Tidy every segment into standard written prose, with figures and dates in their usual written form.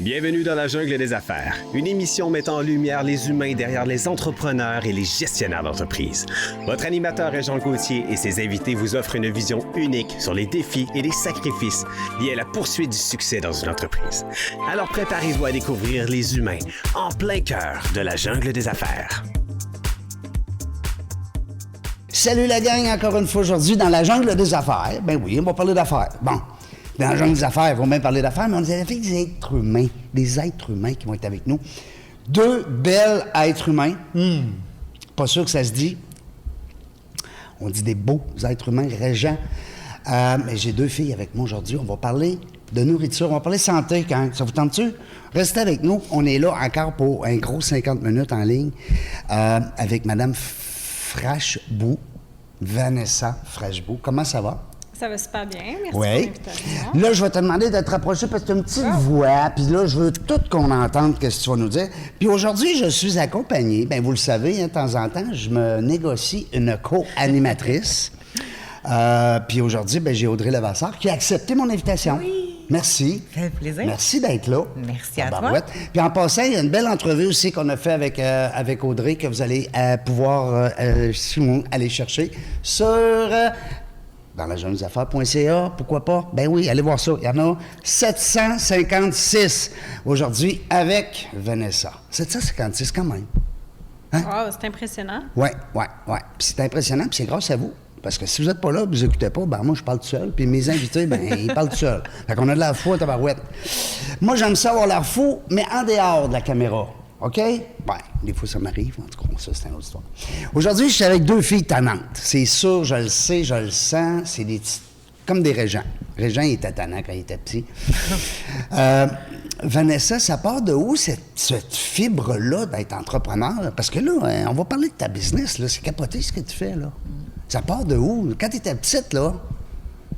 Bienvenue dans la jungle des affaires, une émission mettant en lumière les humains derrière les entrepreneurs et les gestionnaires d'entreprise. Votre animateur est Jean Gauthier et ses invités vous offrent une vision unique sur les défis et les sacrifices liés à la poursuite du succès dans une entreprise. Alors préparez-vous à découvrir les humains en plein cœur de la jungle des affaires. Salut la gang, encore une fois aujourd'hui dans la jungle des affaires. Ben oui, on va parler d'affaires. Bon, dans la jungle des affaires, on va même parler d'affaires, mais on a avec des êtres humains qui vont être avec nous. Deux belles êtres humains. Pas sûr que ça se dit. On dit des beaux êtres humains, Régent. Mais j'ai deux filles avec moi aujourd'hui. On va parler de nourriture, on va parler santé quand. Ça vous tente-tu? Restez avec nous. On est là encore pour un gros 50 minutes en ligne avec Madame Frashbou, Vanessa Frashbou. Comment ça va? Ça va super bien, merci pour Oui. l'invitation. Là, je vais te demander de te rapprocher parce que tu as une petite voix, puis là, je veux tout qu'on entende ce que tu vas nous dire. Puis aujourd'hui, je suis accompagnée, bien, vous le savez, hein, de temps en temps, je me négocie une co-animatrice. Puis aujourd'hui, ben, j'ai Audrey Levasseur qui a accepté mon invitation. Oui. Merci. Ça fait plaisir. Merci d'être là. Merci à Tabarouette. toi. Puis en passant, il y a une belle entrevue aussi qu'on a fait avec Audrey que vous allez pouvoir aller chercher sur dans la jeunesaffaires.ca. Pourquoi pas? Ben oui, allez voir ça. Il y en a 756 aujourd'hui avec Vanessa. 756 quand même. Hein? Wow, c'est impressionnant. Oui. Puis c'est impressionnant, puis c'est grâce à vous. Parce que si vous n'êtes pas là, vous n'écoutez pas, ben moi, je parle tout seul. Puis mes invités, ben ils parlent tout seuls. Fait qu'on a de l'air fou à tabarouette. Moi, j'aime ça avoir l'air fou, mais en dehors de la caméra. OK? Ben, des fois, ça m'arrive. En tout cas, ça, c'est une autre histoire. Aujourd'hui, je suis avec deux filles tannantes. C'est sûr, je le sais, je le sens. C'est des petites... comme des Régents. Régent, il était tannant quand il était petit. Vanessa, ça part de où, cette fibre-là d'être entrepreneur? Parce que là, on va parler de ta business, là. C'est capoté ce que tu fais, là. Ça part de où? Quand tu étais petite, là,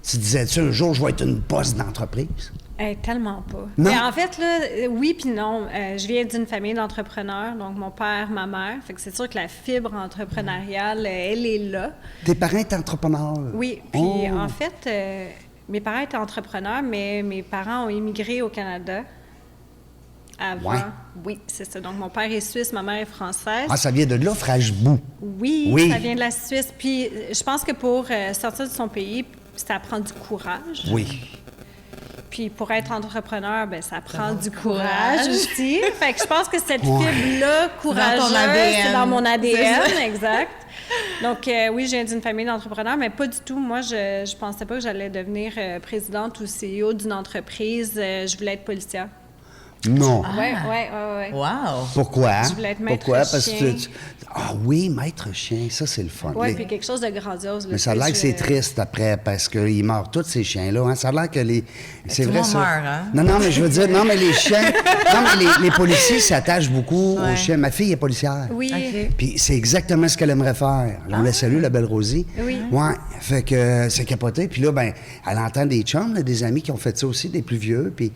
tu disais-tu un jour, je vais être une boss d'entreprise? Tellement pas. Non? Mais en fait, là, oui puis non. Je viens d'une famille d'entrepreneurs, donc mon père, ma mère. Fait que c'est sûr que la fibre entrepreneuriale, elle est là. Tes parents étaient entrepreneurs? Oui. Puis Oh. en fait, mes parents étaient entrepreneurs, mais mes parents ont immigré au Canada avant. Ouais. Oui, c'est ça. Donc mon père est suisse, ma mère est française. Ah, ça vient de là, Frashbou. Oui, ça vient de la Suisse. Puis je pense que pour sortir de son pays, ça prend du courage. Oui. Puis pour être entrepreneur, ben ça prend du courage aussi. Fait que je pense que cette fibre-là, courageuse, c'est dans mon ADN, exact. Donc oui, je viens d'une famille d'entrepreneurs, mais pas du tout. Moi, je pensais pas que j'allais devenir présidente ou CEO d'une entreprise. Je voulais être policière. Non. Oui. Wow! Pourquoi? Je voulais être maître Pourquoi? Parce chien. que ah oui, maître chien, ça, c'est le fun. Oui, puis quelque chose de grandiose. Là, Mais ça a l'air que c'est triste après, parce qu'ils meurent tous ces chiens-là. Hein? Ça a l'air que les... C'est Tout le vrai, monde ça. meurt, hein? Non, mais je veux dire, non, mais les chiens... non, mais les policiers s'attachent beaucoup aux Ouais. chiens. Ma fille est policière. Oui. OK. Puis c'est exactement ce qu'elle aimerait faire. On la salue, la belle Rosie. Oui. Ouais, fait que c'est capoté. Puis là, ben, elle entend des chums, là, des amis qui ont fait ça aussi, des plus vieux. Puis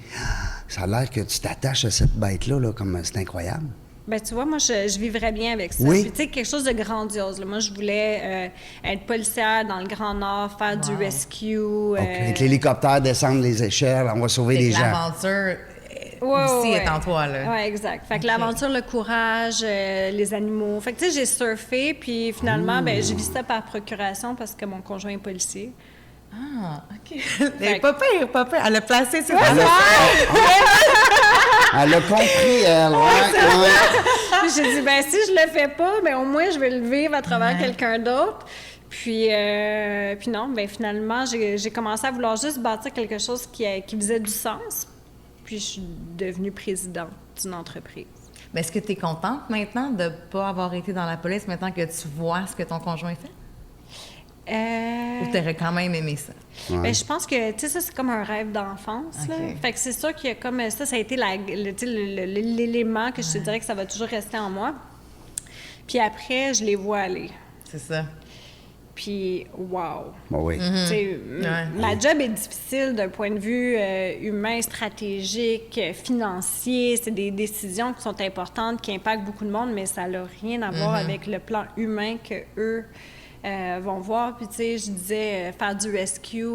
ça a l'air que tu t'attaches à cette bête-là, là, comme c'est incroyable. Ben tu vois, moi, je vivrais bien avec ça. Oui. Puis, tu sais, quelque chose de grandiose. Là. Moi, je voulais être policière dans le Grand Nord, faire du rescue. OK. Avec l'hélicoptère, descendre les échelles, on va sauver des gens. L'aventure aussi est en toi, là. Oui, exact. Fait que l'aventure, le courage, les animaux. Fait que, tu sais, j'ai surfé, puis finalement, ben j'ai vu ça par procuration parce que mon conjoint est policier. Ah, OK. Mais pas pire. Elle a placé ses Elle a compris, elle. Ouais. Puis j'ai dit, ben si je le fais pas, ben au moins, je vais le vivre à travers quelqu'un d'autre. Puis non, ben finalement, j'ai commencé à vouloir juste bâtir quelque chose qui faisait du sens. Puis je suis devenue présidente d'une entreprise. Mais est-ce que tu es contente maintenant de ne pas avoir été dans la police maintenant que tu vois ce que ton conjoint fait? Ou tu aurais quand même aimé ça? Ben, je pense que, tu sais, ça, c'est comme un rêve d'enfance, là. OK. Fait que c'est sûr qu'il y a comme ça a été l'élément que je te dirais que ça va toujours rester en moi. Puis après, je les vois aller. C'est ça. Puis, wow! Bon, oui. Tu sais, Ouais. ma job est difficile d'un point de vue humain, stratégique, financier. C'est des décisions qui sont importantes, qui impactent beaucoup de monde, mais ça n'a rien à voir avec le plan humain qu'eux vont voir. Puis, tu sais, je disais, faire du rescue,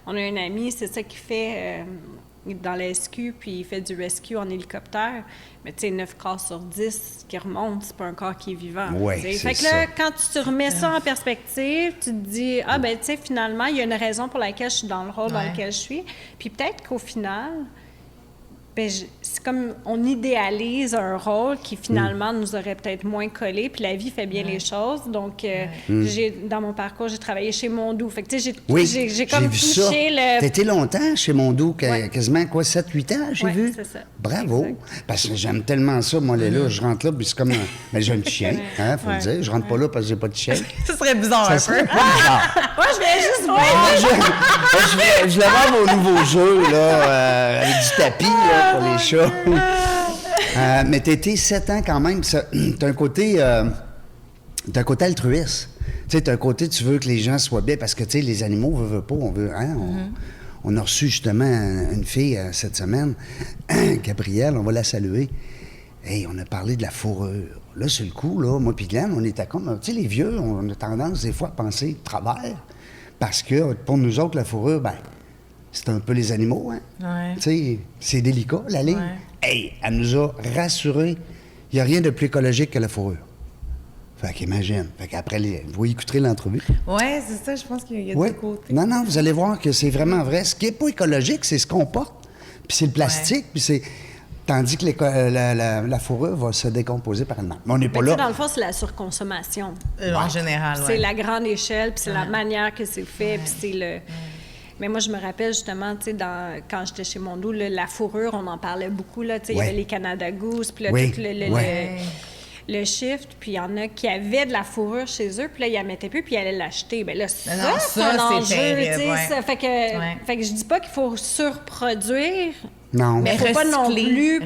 on a un ami, c'est ça qui fait dans la SQ, puis il fait du rescue en hélicoptère. Mais tu sais, 9 corps sur 10 qui remontent, c'est pas un corps qui est vivant. Oui, t'sais. c'est Fait que là, quand tu remets ça en perspective, tu te dis, ah ben tu sais, finalement, il y a une raison pour laquelle je suis dans le rôle dans lequel je suis. Puis peut-être qu'au final, ben, c'est comme on idéalise un rôle qui finalement nous aurait peut-être moins collé, puis la vie fait bien les choses. Donc, dans mon parcours, j'ai travaillé chez Mondou. Fait que tu sais, j'ai comme vu touché ça. le... T'as été longtemps chez Mondou, quasiment quoi, 7-8 ans, j'ai vu? C'est ça. Bravo. Exact. Parce que j'aime tellement ça, moi, là, je rentre là, puis c'est comme mais j'ai un chien, hein, faut le dire. Je rentre pas là parce que j'ai pas de chien. Ça serait bizarre un peu. Moi, je viens juste voir. Je voulais voir vos nouveaux jeux, là, avec du tapis, là, pour les chats. Mais t'étais 7 ans quand même. T'as un côté altruiste. Tu sais, t'as un côté, tu veux que les gens soient bien, parce que, tu sais, les animaux, veulent pas, on veut, hein, on a reçu justement une fille cette semaine, Gabrielle, on va la saluer. Hey, on a parlé de la fourrure. Là, sur le coup, là, moi puis Glenn, on était comme, tu sais, les vieux, on a tendance des fois à penser de travers, parce que pour nous autres, la fourrure, ben c'est un peu les animaux, hein? Ouais. Tu sais, c'est délicat, la ligne. Ouais. Hey, elle nous a rassurés. Il n'y a rien de plus écologique que la fourrure. Fait qu'imagine. Fait qu'après, vous écouterez l'entrevue. Oui, c'est ça, je pense qu'il y a Oui. deux côtés. Non, vous allez voir que c'est vraiment vrai. Ce qui n'est pas écologique, c'est ce qu'on porte. Puis c'est le plastique, puis c'est... Tandis que la fourrure va se décomposer par elle-même. Mais on n'est pas là. Dans le fond, c'est la surconsommation. En général, oui. C'est la grande échelle, puis c'est la manière que c'est fait, puis c'est le... Mais moi, je me rappelle justement, tu sais, quand j'étais chez Mondou, la fourrure, on en parlait beaucoup, là, tu sais, il y avait les Canada Goose, puis là, tout le shift, puis il y en a qui avaient de la fourrure chez eux, puis là, ils la mettaient plus, puis ils allaient l'acheter. Bien là, ça, c'est un enjeu, terrible, tu sais, ça. Fait que je dis pas qu'il faut surproduire, Non. mais il faut pas non plus...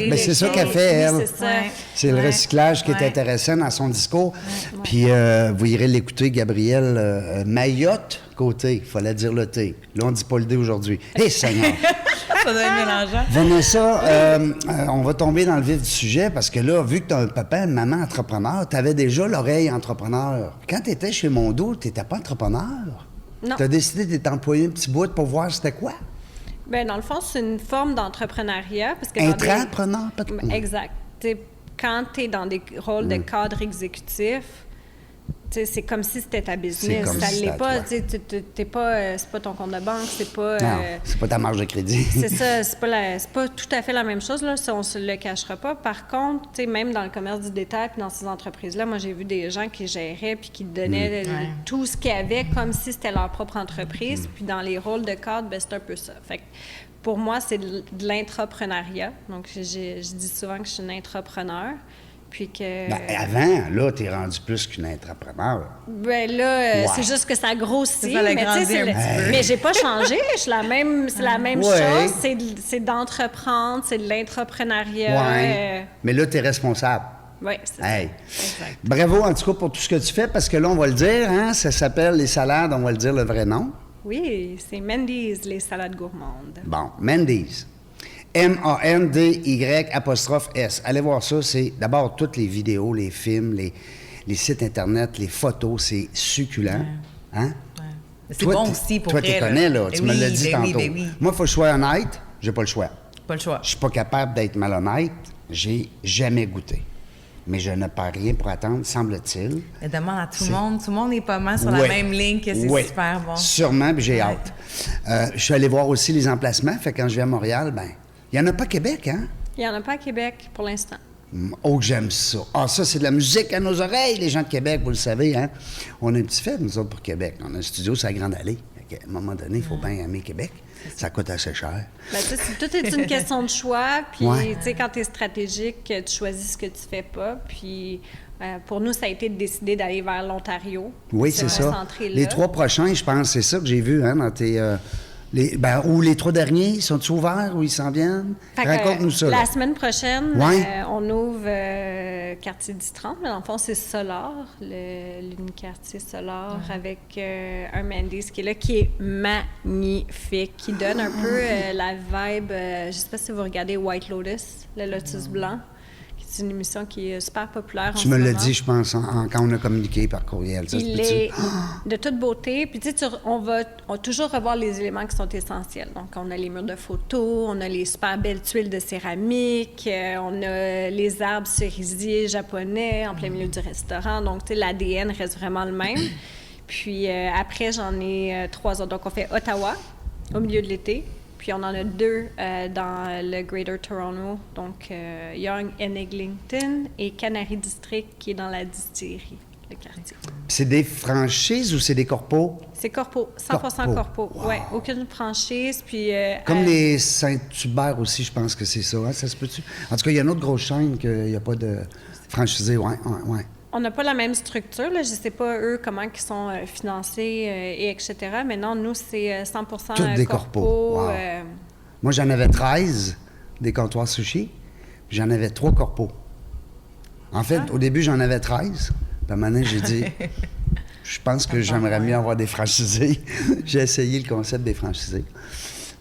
Mais c'est ça qu'elle fait, elle. C'est ça. C'est le recyclage qui est intéressant dans son discours. Puis vous irez l'écouter, Gabrielle Mayotte côté. Il fallait dire le T. Là, on ne dit pas le D aujourd'hui. Hé, Seigneur! Ça doit être mélangeant. Vanessa, on va tomber dans le vif du sujet parce que là, vu que tu as un papa et une maman entrepreneur, tu avais déjà l'oreille entrepreneur. Quand tu étais chez Mondou, tu n'étais pas entrepreneur? Non. Tu as décidé de t'employer un petit bout pour voir c'était quoi? Bien, dans le fond, c'est une forme d'entrepreneuriat. Parce que Intrapreneur, peut-être? Exact. T'sais, quand tu es dans des rôles de cadre exécutif, c'est comme si c'était ta business. Ça l'est pas. T'es pas, c'est pas ton compte de banque, c'est pas... Non, c'est pas ta marge de crédit. C'est ça, c'est pas tout à fait la même chose, là, ça, on se le cachera pas. Par contre, même dans le commerce du détail puis dans ces entreprises-là, moi, j'ai vu des gens qui géraient puis qui donnaient tout ce qu'ils avaient comme si c'était leur propre entreprise. Puis dans les rôles de cadre, ben, c'est un peu ça. Fait que pour moi, c'est de l'intrapreneuriat. Donc, je dis souvent que je suis une intrapreneur. Puis que... Ben, avant, là, t'es rendu plus qu'une intrapreneur. Ben là, c'est juste que ça grossit. Ça l'a grandi un petit peu. Mais j'ai pas changé. Je suis la même, c'est la même chose. C'est d'entreprendre, c'est de l'intrapreneuriat. Mais là, t'es responsable. Oui, c'est ça. Exact. Bravo, en tout cas, pour tout ce que tu fais, parce que là, on va le dire, hein, ça s'appelle les salades, on va le dire le vrai nom. Oui, c'est Mandy's, les salades gourmandes. Bon, Mandy's. M-A-N-D-Y'-S. Allez voir ça, c'est d'abord toutes les vidéos, les films, les sites Internet, les photos, c'est succulent. Hein? C'est toi, bon aussi pour toi, tu connais, là. Tu me l'as dit tantôt. Oui. Moi, il faut que je sois honnête, j'ai pas le choix. Pas le choix. Je suis pas capable d'être malhonnête. J'ai jamais goûté. Mais je ne perds rien pour attendre, semble-t-il. Mais demande à tout le monde. Tout le monde est pas mal sur la même ligne, que c'est super bon. Sûrement, puis j'ai hâte. Je suis allé voir aussi les emplacements. Fait que quand je viens à Montréal, ben il n'y en a pas à Québec, hein? Il n'y en a pas à Québec pour l'instant. Oh, que j'aime ça. Ah, ça, c'est de la musique à nos oreilles, les gens de Québec, vous le savez, hein? On a un petit fait, nous autres, pour Québec. On a un studio sur la Grande Allée. À un moment donné, il faut bien aimer Québec. Ça coûte assez cher. Bien, tout est une question de choix. Puis, tu sais, quand tu es stratégique, tu choisis ce que tu fais pas. Puis, pour nous, ça a été de décider d'aller vers l'Ontario. Oui, c'est ça. Les 3 prochains, je pense, c'est ça que j'ai vu, hein, dans tes... ou les 3 derniers, sont-ils ouverts ou ils s'en viennent? Raconte-nous ça. La semaine prochaine, on ouvre Quartier 1030, mais dans le fond, c'est Solar, l'uni-quartier Solar, avec un Mandy's qui est là, qui est magnifique, qui donne un peu la vibe, je ne sais pas si vous regardez White Lotus, le lotus blanc, qui c'est une émission qui est super populaire en Tu ce me moment. l'as dit, je pense, quand on a communiqué par courriel. Ça, Il est de toute beauté. Puis, tu sais, on va toujours revoir les éléments qui sont essentiels. Donc, on a les murs de photos, on a les super belles tuiles de céramique, on a les arbres cerisiers japonais en plein milieu du restaurant. Donc, tu sais, l'ADN reste vraiment le même. Puis, après, j'en ai 3 autres. Donc, on fait Ottawa, au milieu de l'été. Puis, on en a 2 dans le Greater Toronto. Donc, Yonge and Eglinton et Canary District, qui est dans la distillerie. Le quartier. C'est des franchises ou c'est des corpos? C'est corpo, 100% corpo. Wow. Ouais, aucune franchise. Puis, Comme les Saint-Hubert aussi, je pense que c'est ça. Hein? Ça se peut-tu? En tout cas, il y a une autre grosse chaîne qu'il n'y a pas de franchisé. Ouais. on n'a pas la même structure. Là. Je ne sais pas, eux, comment ils sont financés et etc. Mais non, nous, c'est 100 Toutes des corpos. Wow. Moi, j'en avais 13 des comptoirs sushi. Puis j'en avais 3 corpos. En fait, au début, j'en avais 13. Puis à un moment donné, j'ai dit, je pense que j'aimerais mieux avoir des franchisés. J'ai essayé le concept des franchisés.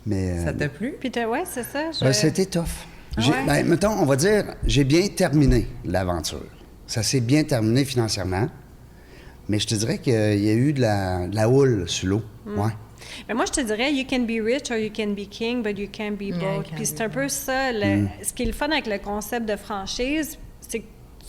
Mais, ça t'a plu? Puis, ouais, c'est ça. C'était tough. Mettons, on va dire, j'ai bien terminé l'aventure. Ça s'est bien terminé financièrement. Mais je te dirais qu'il y a eu de la houle sur l'eau. Ouais. Mais moi, je te dirais, you can be rich or you can be king, but you can't be both. Puis c'est un peu ça. Ce qui est le fun avec le concept de franchise, c'est que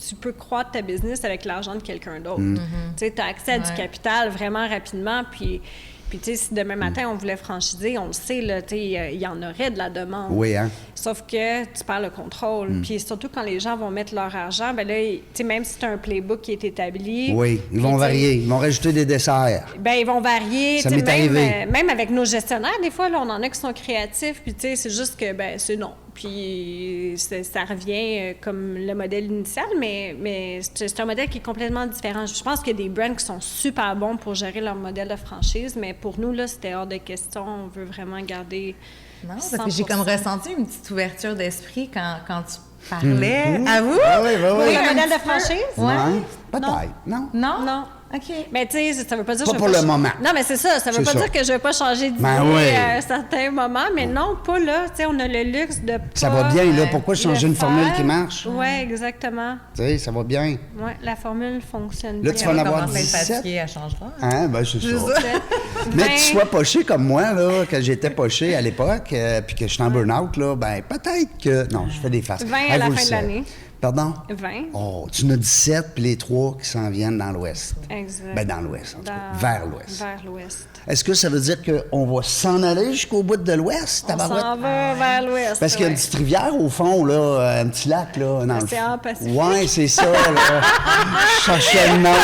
tu peux croître ta business avec l'argent de quelqu'un d'autre. Tu sais, tu as accès à du capital vraiment rapidement. Puis tu sais, si demain matin, on voulait franchiser, on le sait, là, tu sais, il y en aurait de la demande. Oui, hein? Sauf que tu perds le contrôle. Puis surtout quand les gens vont mettre leur argent, bien là, tu sais, même si tu as un playbook qui est établi... Oui, ils vont varier. Ils vont rajouter des desserts. Bien, ils vont varier. Ça m'est arrivé. Même avec nos gestionnaires, des fois, là, on en a qui sont créatifs. Puis, tu sais, c'est juste que, ben c'est non. Puis, ça revient comme le modèle initial, mais c'est un modèle qui est complètement différent. Je pense qu'il y a des brands qui sont super bons pour gérer leur modèle de franchise, mais pour nous, là, c'était hors de question. On veut vraiment garder... Non, parce que j'ai comme ressenti une petite ouverture d'esprit quand tu parlais. À vous? Oui. Pour le modèle de franchise? Oui. Peut-être. Non. Non. OK. Mais tu sais, ça veut pas dire que je veux pas... Pas pour le moment. Non, mais c'est ça. Ça veut pas dire que je vais pas changer d'idée à un certain moment, mais non, pas là. Tu sais, on a le luxe de pas... Ça va bien, là. Pourquoi changer une formule qui marche? Oui, exactement. Tu sais, ça va bien. Oui, la formule fonctionne bien. Là, tu vas en avoir 17. Elle changera. Hein? Ben, c'est ça. Mais que tu sois poché comme moi, là, que j'étais poché à l'époque, puis que je suis en burn-out, là, ben peut-être que... Non, je fais des faces. 20 à la fin de l'année. Pardon? 20. Oh, tu en as 17, puis les 3 qui s'en viennent dans l'Ouest. Exact. Ben, dans l'Ouest, en tout cas. Vers l'Ouest. Vers l'Ouest. Est-ce que ça veut dire qu'on va s'en aller jusqu'au bout de l'Ouest, tabarouette? On s'en va vers l'Ouest, Parce qu'il y a une petite rivière au fond, là, un petit lac, là. L'océan Pacifique. Oui, c'est ça, là. Je cherchais le nom.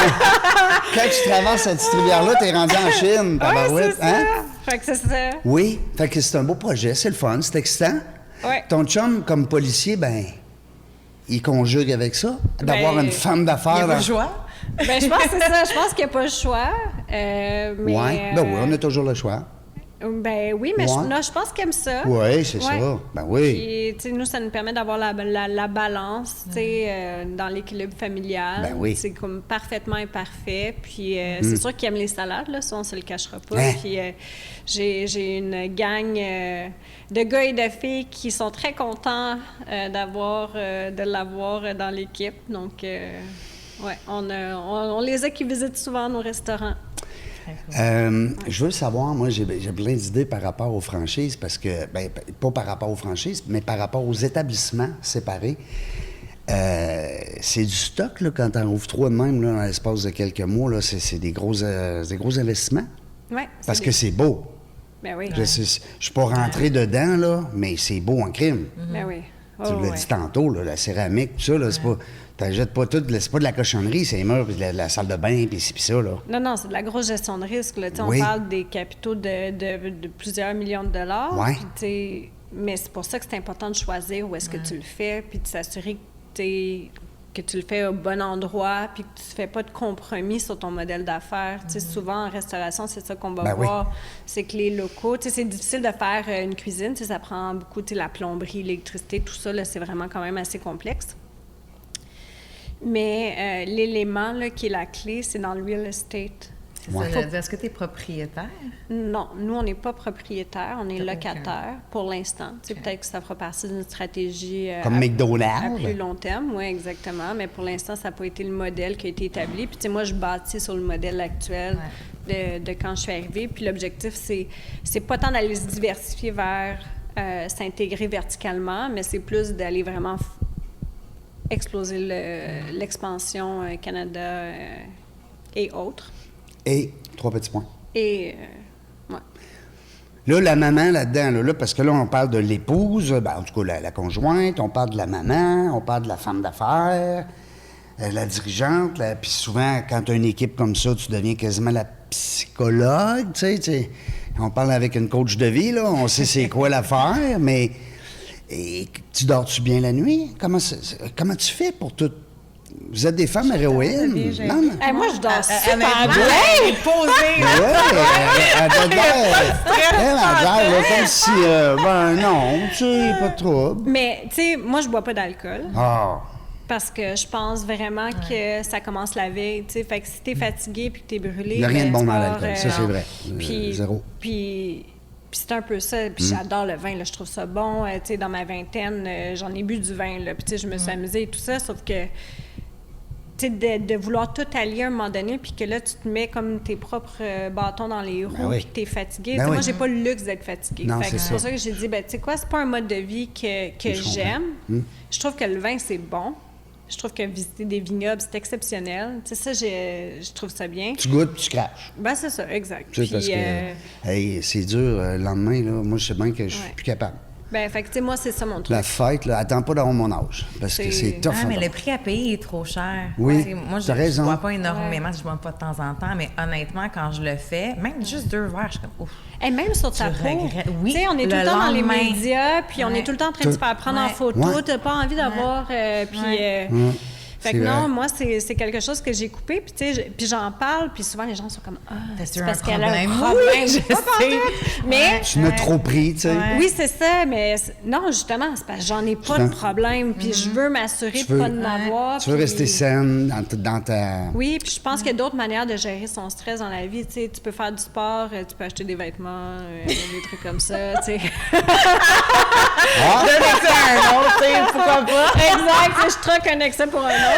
Quand tu traverses cette petite rivière-là, t'es rendu en Chine, tabarouette. C'est ça. Fait que c'est ça. Oui, fait que c'est un beau projet, c'est le fun, c'est excitant. Oui. Ton chum, comme policier, ben, il conjugue avec ça, d'avoir une femme d'affaires. Il n'y a pas le choix. Ben, je pense que c'est ça. Je pense qu'il n'y a pas le choix. Mais, oui, ben oui, on a toujours le choix. Ben oui, mais je pense qu'il aime ça. Oui, c'est ça. Ben oui. Puis, tu sais, nous, ça nous permet d'avoir la balance, tu sais, dans l'équilibre familial. Ben oui. C'est comme parfaitement imparfait. Puis, c'est sûr qu'il aime les salades, là, ça, on se le cachera pas. Hein? Puis, j'ai une gang de gars et de filles qui sont très contents de l'avoir dans l'équipe. Donc, ouais, on les a qui visitent souvent nos restaurants. Je veux savoir, moi, j'ai plein d'idées par rapport aux franchises, parce que, ben, pas par rapport aux franchises, mais par rapport aux établissements séparés. C'est du stock, là, quand on ouvre 3 de même, là, dans l'espace de quelques mois, là, c'est des gros investissements. Oui. Parce que c'est beau. Ben oui. Je suis pas rentré dedans, là, mais c'est beau en crime. Ben oui. Tu l'as dit tantôt, là, la céramique, tout ça, là, c'est pas... T'achètes pas tout, c'est pas de la cochonnerie, c'est les murs, puis la salle de bain, puis ci, puis ça, là. Non, c'est de la grosse gestion de risque, là. Oui. On parle des capitaux de plusieurs millions de dollars. Ouais. Puis, mais c'est pour ça que c'est important de choisir où est-ce que tu le fais, puis de s'assurer que tu le fais au bon endroit, puis que tu ne fais pas de compromis sur ton modèle d'affaires. Tu sais, souvent, en restauration, c'est ça qu'on va voir. C'est que les locaux... Tu sais, c'est difficile de faire une cuisine. Tu sais, ça prend beaucoup, tu sais, la plomberie, l'électricité, tout ça, là, c'est vraiment quand même assez complexe. Mais l'élément là, qui est la clé, c'est dans le real estate. C'est ça, je veux dire. Est-ce que tu es propriétaire? Non, nous, on n'est pas propriétaire, on est locataire pour l'instant. Peut-être que ça fera partie d'une stratégie comme McDonald's. À plus long terme, oui, exactement. Mais pour l'instant, ça n'a pas été le modèle qui a été établi. Puis, moi, je bâtis sur le modèle actuel de quand je suis arrivée. Puis, l'objectif, c'est pas tant d'aller se diversifier vers s'intégrer verticalement, mais c'est plus d'aller vraiment exploser l'expansion Canada et autres. Et 3 petits points. Et, ouais. Là, la maman là-dedans, là, parce que là, on parle de l'épouse, en tout cas, la conjointe, on parle de la maman, on parle de la femme d'affaires, la dirigeante, puis souvent, quand tu as une équipe comme ça, tu deviens quasiment la psychologue, tu sais. On parle avec une coach de vie, là, on sait c'est quoi l'affaire, mais tu dors-tu bien la nuit? Comment tu fais pour tout? Vous êtes des femmes héroïnes. Non, non. Moi, je dors super bien. Posée. Elle comme si, non, tu sais, pas trop. Mais, tu sais, moi, je bois pas d'alcool. Ah. Parce que je pense vraiment que ça commence la veille, tu sais. Fait que si t'es fatigué puis que t'es brûlé... Il n'y a rien de bon dans l'alcool, ça, c'est vrai. Puis, zéro. Puis c'est un peu ça. Puis j'adore le vin, là, je trouve ça bon. Tu sais, dans ma vingtaine, j'en ai bu du vin, là. Puis tu sais, je me suis amusée et tout ça, sauf que... Tu sais, de vouloir tout allier à un moment donné, puis que là, tu te mets comme tes propres bâtons dans les roues, puis que t'es fatigué. Ben oui. Moi, j'ai pas le luxe d'être fatiguée. Non, c'est pour ça que j'ai dit, tu sais quoi, c'est pas un mode de vie que j'aime. Je trouve que le vin, c'est bon. Je trouve que visiter des vignobles, c'est exceptionnel. Tu sais, ça, je trouve ça bien. Tu goûtes, puis tu craches. Ben c'est ça, exact. Tu sais, parce que, c'est dur, le lendemain, là. Moi, je sais bien que je suis plus capable. Ben, fait que, tu sais, moi, c'est ça mon truc. La fête, là, attends pas d'avoir mon âge, parce que c'est tough. Ah, mais le prix à payer est trop cher. Oui, moi, je ne bois pas énormément, je bois pas de temps en temps, mais honnêtement, quand je le fais, même juste 2 verres, je suis comme, ouf. Et même sur ta peau, oui, tu sais, on est tout le temps dans les médias, puis on est tout le temps en train de se faire prendre en photo. T'as pas envie d'avoir, Fait que non, moi, c'est quelque chose que j'ai coupé, puis tu sais, puis j'en parle, puis souvent les gens sont comme c'est parce qu'elle a un problème. Oui, je sais. Mais tu m'as trop pris, tu sais. Oui, c'est ça, mais non, justement, c'est parce que j'en ai pas de problème, puis je veux m'assurer de pas en avoir. Tu veux rester saine dans ta... Oui, puis je pense qu'il y a d'autres manières de gérer son stress dans la vie, tu sais, tu peux faire du sport, tu peux acheter des vêtements, des trucs comme ça, tu sais. Un autre, pourquoi pas? Exact, je troque un excès pour un autre.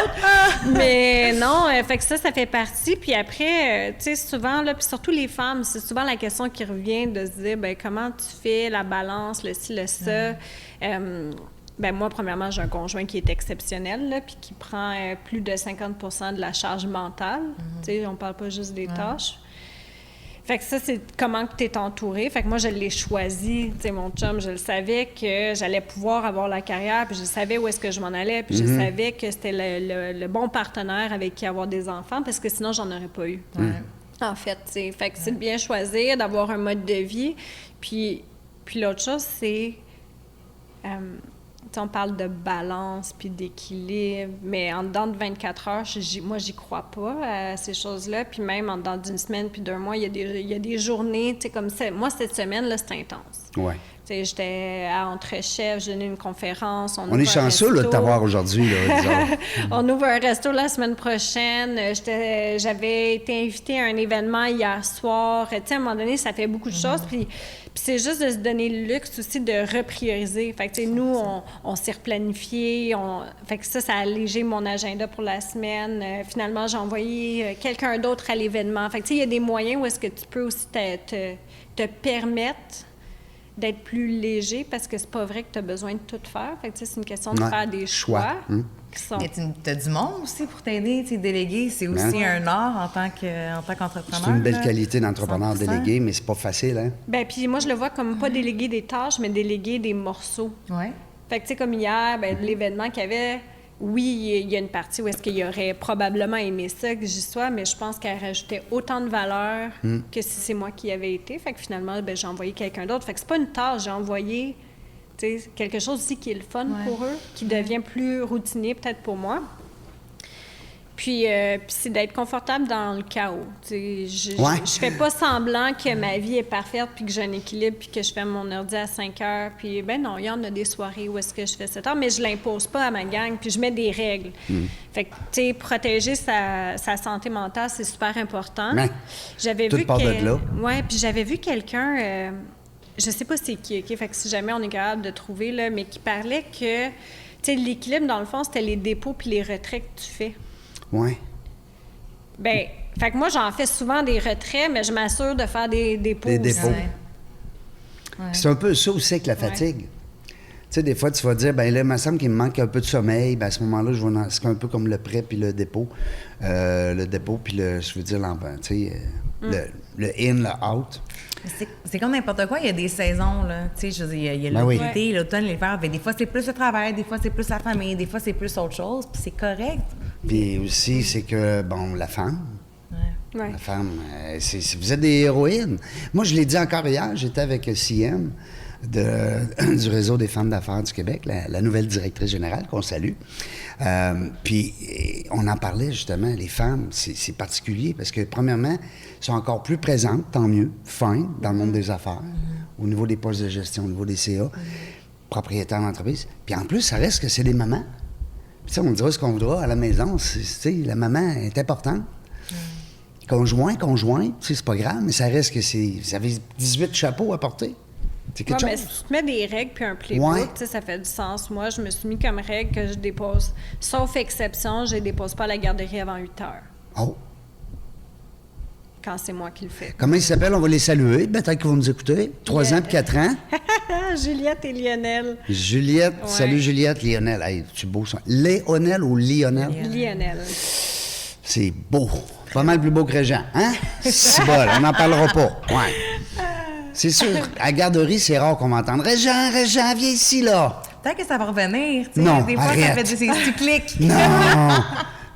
Mais non, fait que ça fait partie. Puis après, tu sais, souvent, là, puis surtout les femmes, c'est souvent la question qui revient de se dire, ben comment tu fais la balance, le ci, le ça. Ben moi, premièrement, j'ai un conjoint qui est exceptionnel, là, puis qui prend plus de 50% de la charge mentale. Tu sais, on parle pas juste des tâches. Fait que ça, c'est comment tu es entouré. Fait que moi, je l'ai choisi. Tu sais, mon chum, je le savais que j'allais pouvoir avoir la carrière, puis je savais où est-ce que je m'en allais, puis je savais que c'était le bon partenaire avec qui avoir des enfants, parce que sinon, j'en aurais pas eu. En fait, tu sais. Fait que c'est de bien choisir, d'avoir un mode de vie. Puis l'autre chose, c'est... on parle de balance puis d'équilibre, mais en dedans de 24 heures, moi, j'y crois pas à ces choses-là. Puis même en dedans d'une semaine puis 2 mois, il y a des journées, tu sais, comme ça. Moi, cette semaine, là, c'est intense. Ouais. Tu sais, j'étais à Entre-Chefs, j'ai donné une conférence. On est chanceux là, de t'avoir aujourd'hui, là, disons. On ouvre un resto la semaine prochaine. J'avais été invitée à un événement hier soir. Tu sais, à un moment donné, ça fait beaucoup de choses. Puis c'est juste de se donner le luxe aussi de reprioriser. Fait que, tu sais, nous, on s'est replanifié. Fait que ça a allégé mon agenda pour la semaine. Finalement, j'ai envoyé quelqu'un d'autre à l'événement. Fait que, tu sais, il y a des moyens où est-ce que tu peux aussi te permettre d'être plus léger, parce que c'est pas vrai que tu as besoin de tout faire. Fait que, tu sais, c'est une question de faire des choix. Qui sont... Mais tu as du monde aussi pour t'aider, tu sais, déléguer. C'est aussi un art en tant qu'entrepreneur. C'est une belle qualité d'entrepreneur délégué, mais c'est pas facile, hein? Bien, puis moi, je le vois comme pas déléguer des tâches, mais déléguer des morceaux. Oui. Fait que, tu sais, comme hier, l'événement qu'il y avait, oui, il y a une partie où est-ce qu'il aurait probablement aimé ça, que j'y sois, mais je pense qu'elle rajoutait autant de valeur que si c'est moi qui y avais été. Fait que finalement, j'ai envoyé quelqu'un d'autre. Fait que c'est pas une tâche, j'ai envoyé quelque chose aussi qui est le fun pour eux, qui devient plus routinier peut-être pour moi. Puis c'est d'être confortable dans le chaos. Je fais pas semblant que ma vie est parfaite, puis que j'ai un équilibre, puis que je fais mon ordi à 5 heures. Puis, non, il y en a des soirées où est-ce que je fais 7 heures, mais je l'impose pas à ma gang, puis je mets des règles. Fait que, tu sais, protéger sa santé mentale, c'est super important. Ouais. J'avais Tout vu part de là. Ouais, puis j'avais vu quelqu'un, je sais pas c'est qui, OK? Fait que si jamais on est capable de trouver, là, mais qui parlait que, tu sais, l'équilibre, dans le fond, c'était les dépôts puis les retraits que tu fais. Oui. Bien, fait que moi, j'en fais souvent des retraits, mais je m'assure de faire des dépôts. Des dépôts. Ouais. C'est un peu ça aussi avec la fatigue. Tu sais, des fois, tu vas dire, ben là, il me semble qu'il me manque un peu de sommeil. Ben à ce moment-là, c'est un peu comme le prêt puis le dépôt. Le dépôt puis je veux dire, tu sais, le in, le out. C'est comme n'importe quoi, il y a des saisons, là. Tu sais, je veux dire, il y a l'été, l'automne, l'hiver. Des fois, c'est plus le travail, des fois, c'est plus la famille, des fois, c'est plus autre chose, puis c'est correct. Puis aussi, c'est que, bon, la femme, Ouais. la femme, vous êtes des héroïnes. Moi, je l'ai dit encore hier, j'étais avec CM du Réseau des femmes d'affaires du Québec, la nouvelle directrice générale, qu'on salue. Puis, on en parlait justement, les femmes, c'est particulier parce que, premièrement, elles sont encore plus présentes, tant mieux, dans le monde des affaires, au niveau des postes de gestion, au niveau des CA, propriétaires d'entreprise. Puis en plus, ça reste que c'est des mamans. Puis, on dira ce qu'on voudra à la maison, la maman est importante. Conjoint, c'est pas grave, mais ça reste que ça avait 18 chapeaux à porter. C'est quelque chose. Mais si tu te mets des règles puis un playbook, ça fait du sens. Moi, je me suis mis comme règle que je dépose, sauf exception, je ne dépose pas à la garderie avant 8 heures. Oh! Quand c'est moi qui le fais. Comment ils s'appellent? On va les saluer. Peut-être qu'ils vont nous écouter. 3 ans puis 4 ans. Juliette et Lionel. Juliette, salut Juliette, Lionel. Hey, c'est beau ça. Léonel ou Lionel? Lionel. C'est beau. Pas mal plus beau que Régent, hein? C'est bon, on n'en parlera pas. Ouais. C'est sûr, à la garderie, c'est rare qu'on m'entende. Régent, viens ici, là. Peut-être que ça va revenir. Tu sais, Non, des fois, arrête. ça fait des cycliques.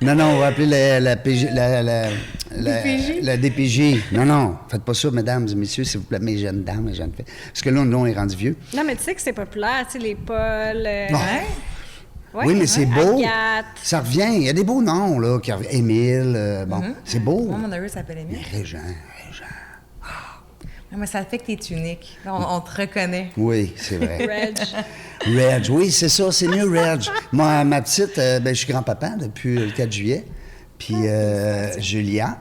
Non, on va appeler la DPJ. Non, faites pas ça, mesdames et messieurs, s'il vous plaît, mes jeunes dames, mes jeunes filles. Parce que là, on est rendu vieux. Non, mais tu sais que c'est populaire, tu sais, les Paul. Ouais, oui, mais c'est beau. Agathe. Ça revient. Il y a des beaux noms, là, qui reviennent. Émile, c'est beau. Moi, mon neveu s'appelle Émile. Mais Régent. Mais ça fait que t'es unique. On te reconnaît. Oui, c'est vrai. Reg. Reg, oui, c'est ça, c'est mieux Reg. Moi, ma petite, je suis grand-papa depuis le 4 juillet. Puis Julia,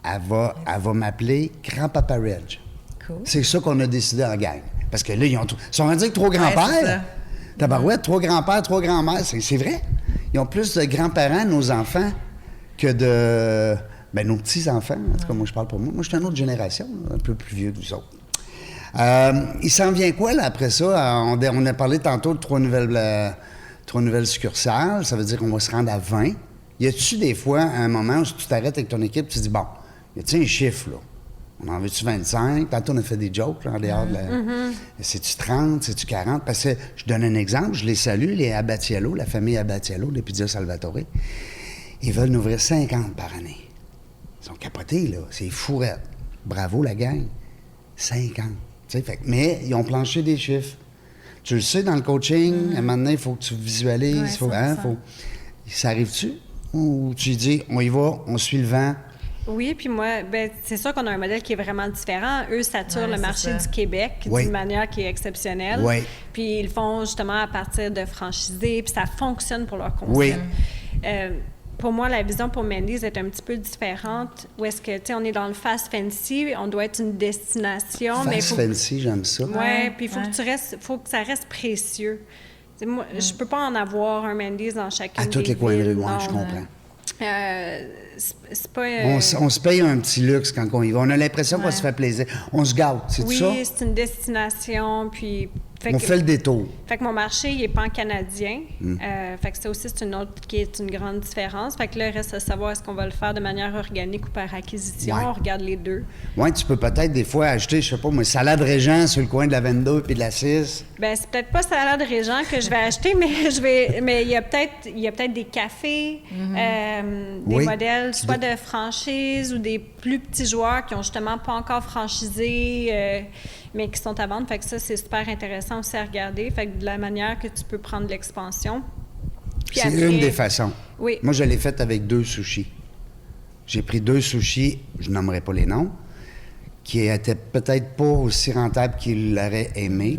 elle va m'appeler grand-papa Reg. Cool. C'est ça qu'on a décidé en gang. Parce que là, ils sont rendus avec 3 grands-pères. Tabarouette, 3 grands-pères, 3 grands-mères. C'est vrai. Ils ont plus de grands-parents, nos enfants, que de... nos petits-enfants. En tout cas, moi, je parle pour moi. Moi, je suis une autre génération, un peu plus vieux que vous autres. Il s'en vient quoi, là, après ça? On a parlé tantôt de 3 nouvelles succursales. Ça veut dire qu'on va se rendre à 20. Y a-tu des fois un moment où tu t'arrêtes avec ton équipe et tu te dis, bon, y a-tu un chiffre, là? On en veut-tu 25? Tantôt, on a fait des jokes, là, en dehors de la... C'est-tu 30? C'est-tu 40? Parce que, je donne un exemple, je les salue, les Abatiello, la famille Abatiello, les Pizza Salvatore. Ils veulent en ouvrir 50 par année. Ils sont capotés, là. C'est fourette. Bravo, la gang. 50. Mais ils ont planché des chiffres. Tu le sais, dans le coaching, à un moment donné, il faut que tu visualises. Ça arrive-tu? Ou tu dis, on y va, on suit le vent? Oui, puis moi, c'est sûr qu'on a un modèle qui est vraiment différent. Eux saturent le marché du Québec d'une manière qui est exceptionnelle. Oui. Puis ils le font justement à partir de franchisés, puis ça fonctionne pour leur concept. Oui. Pour moi, la vision pour Mendy's est un petit peu différente. Où est-ce que, tu sais, on est dans le fast fancy, on doit être une destination. Fast fancy, j'aime ça. Oui, puis il faut que ça reste précieux. T'sais, moi, je peux pas en avoir un Mendy's dans chacune des À tous les coins de rue, je comprends. C'est pas... On se paye un petit luxe quand on y va. On a l'impression qu'on se fait plaisir. On se gâte, c'est ça? Oui, c'est une destination, puis... On fait le détour. Fait que mon marché, il est pan-canadien. Fait que ça aussi, c'est une autre qui est une grande différence. Fait que là, il reste à savoir est-ce qu'on va le faire de manière organique ou par acquisition. On regarde les deux. Oui, tu peux peut-être des fois acheter, je sais pas, moi, salade Régent sur le coin de la 22 puis de la 6. Bien, c'est peut-être pas salade Régent que je vais acheter, mais il y a peut-être des cafés, des modèles, soit de franchise ou des plus petits joueurs qui ont justement pas encore franchisé, mais qui sont à vendre. Fait que ça, c'est super intéressant aussi à regarder. Fait que de la manière que tu peux prendre l'expansion. Puis C'est après- une des façons. Oui. Moi, je l'ai faite avec 2 sushis. J'ai pris 2 sushis, je nommerai pas les noms, qui étaient peut-être pas aussi rentables qu'ils l'auraient aimé,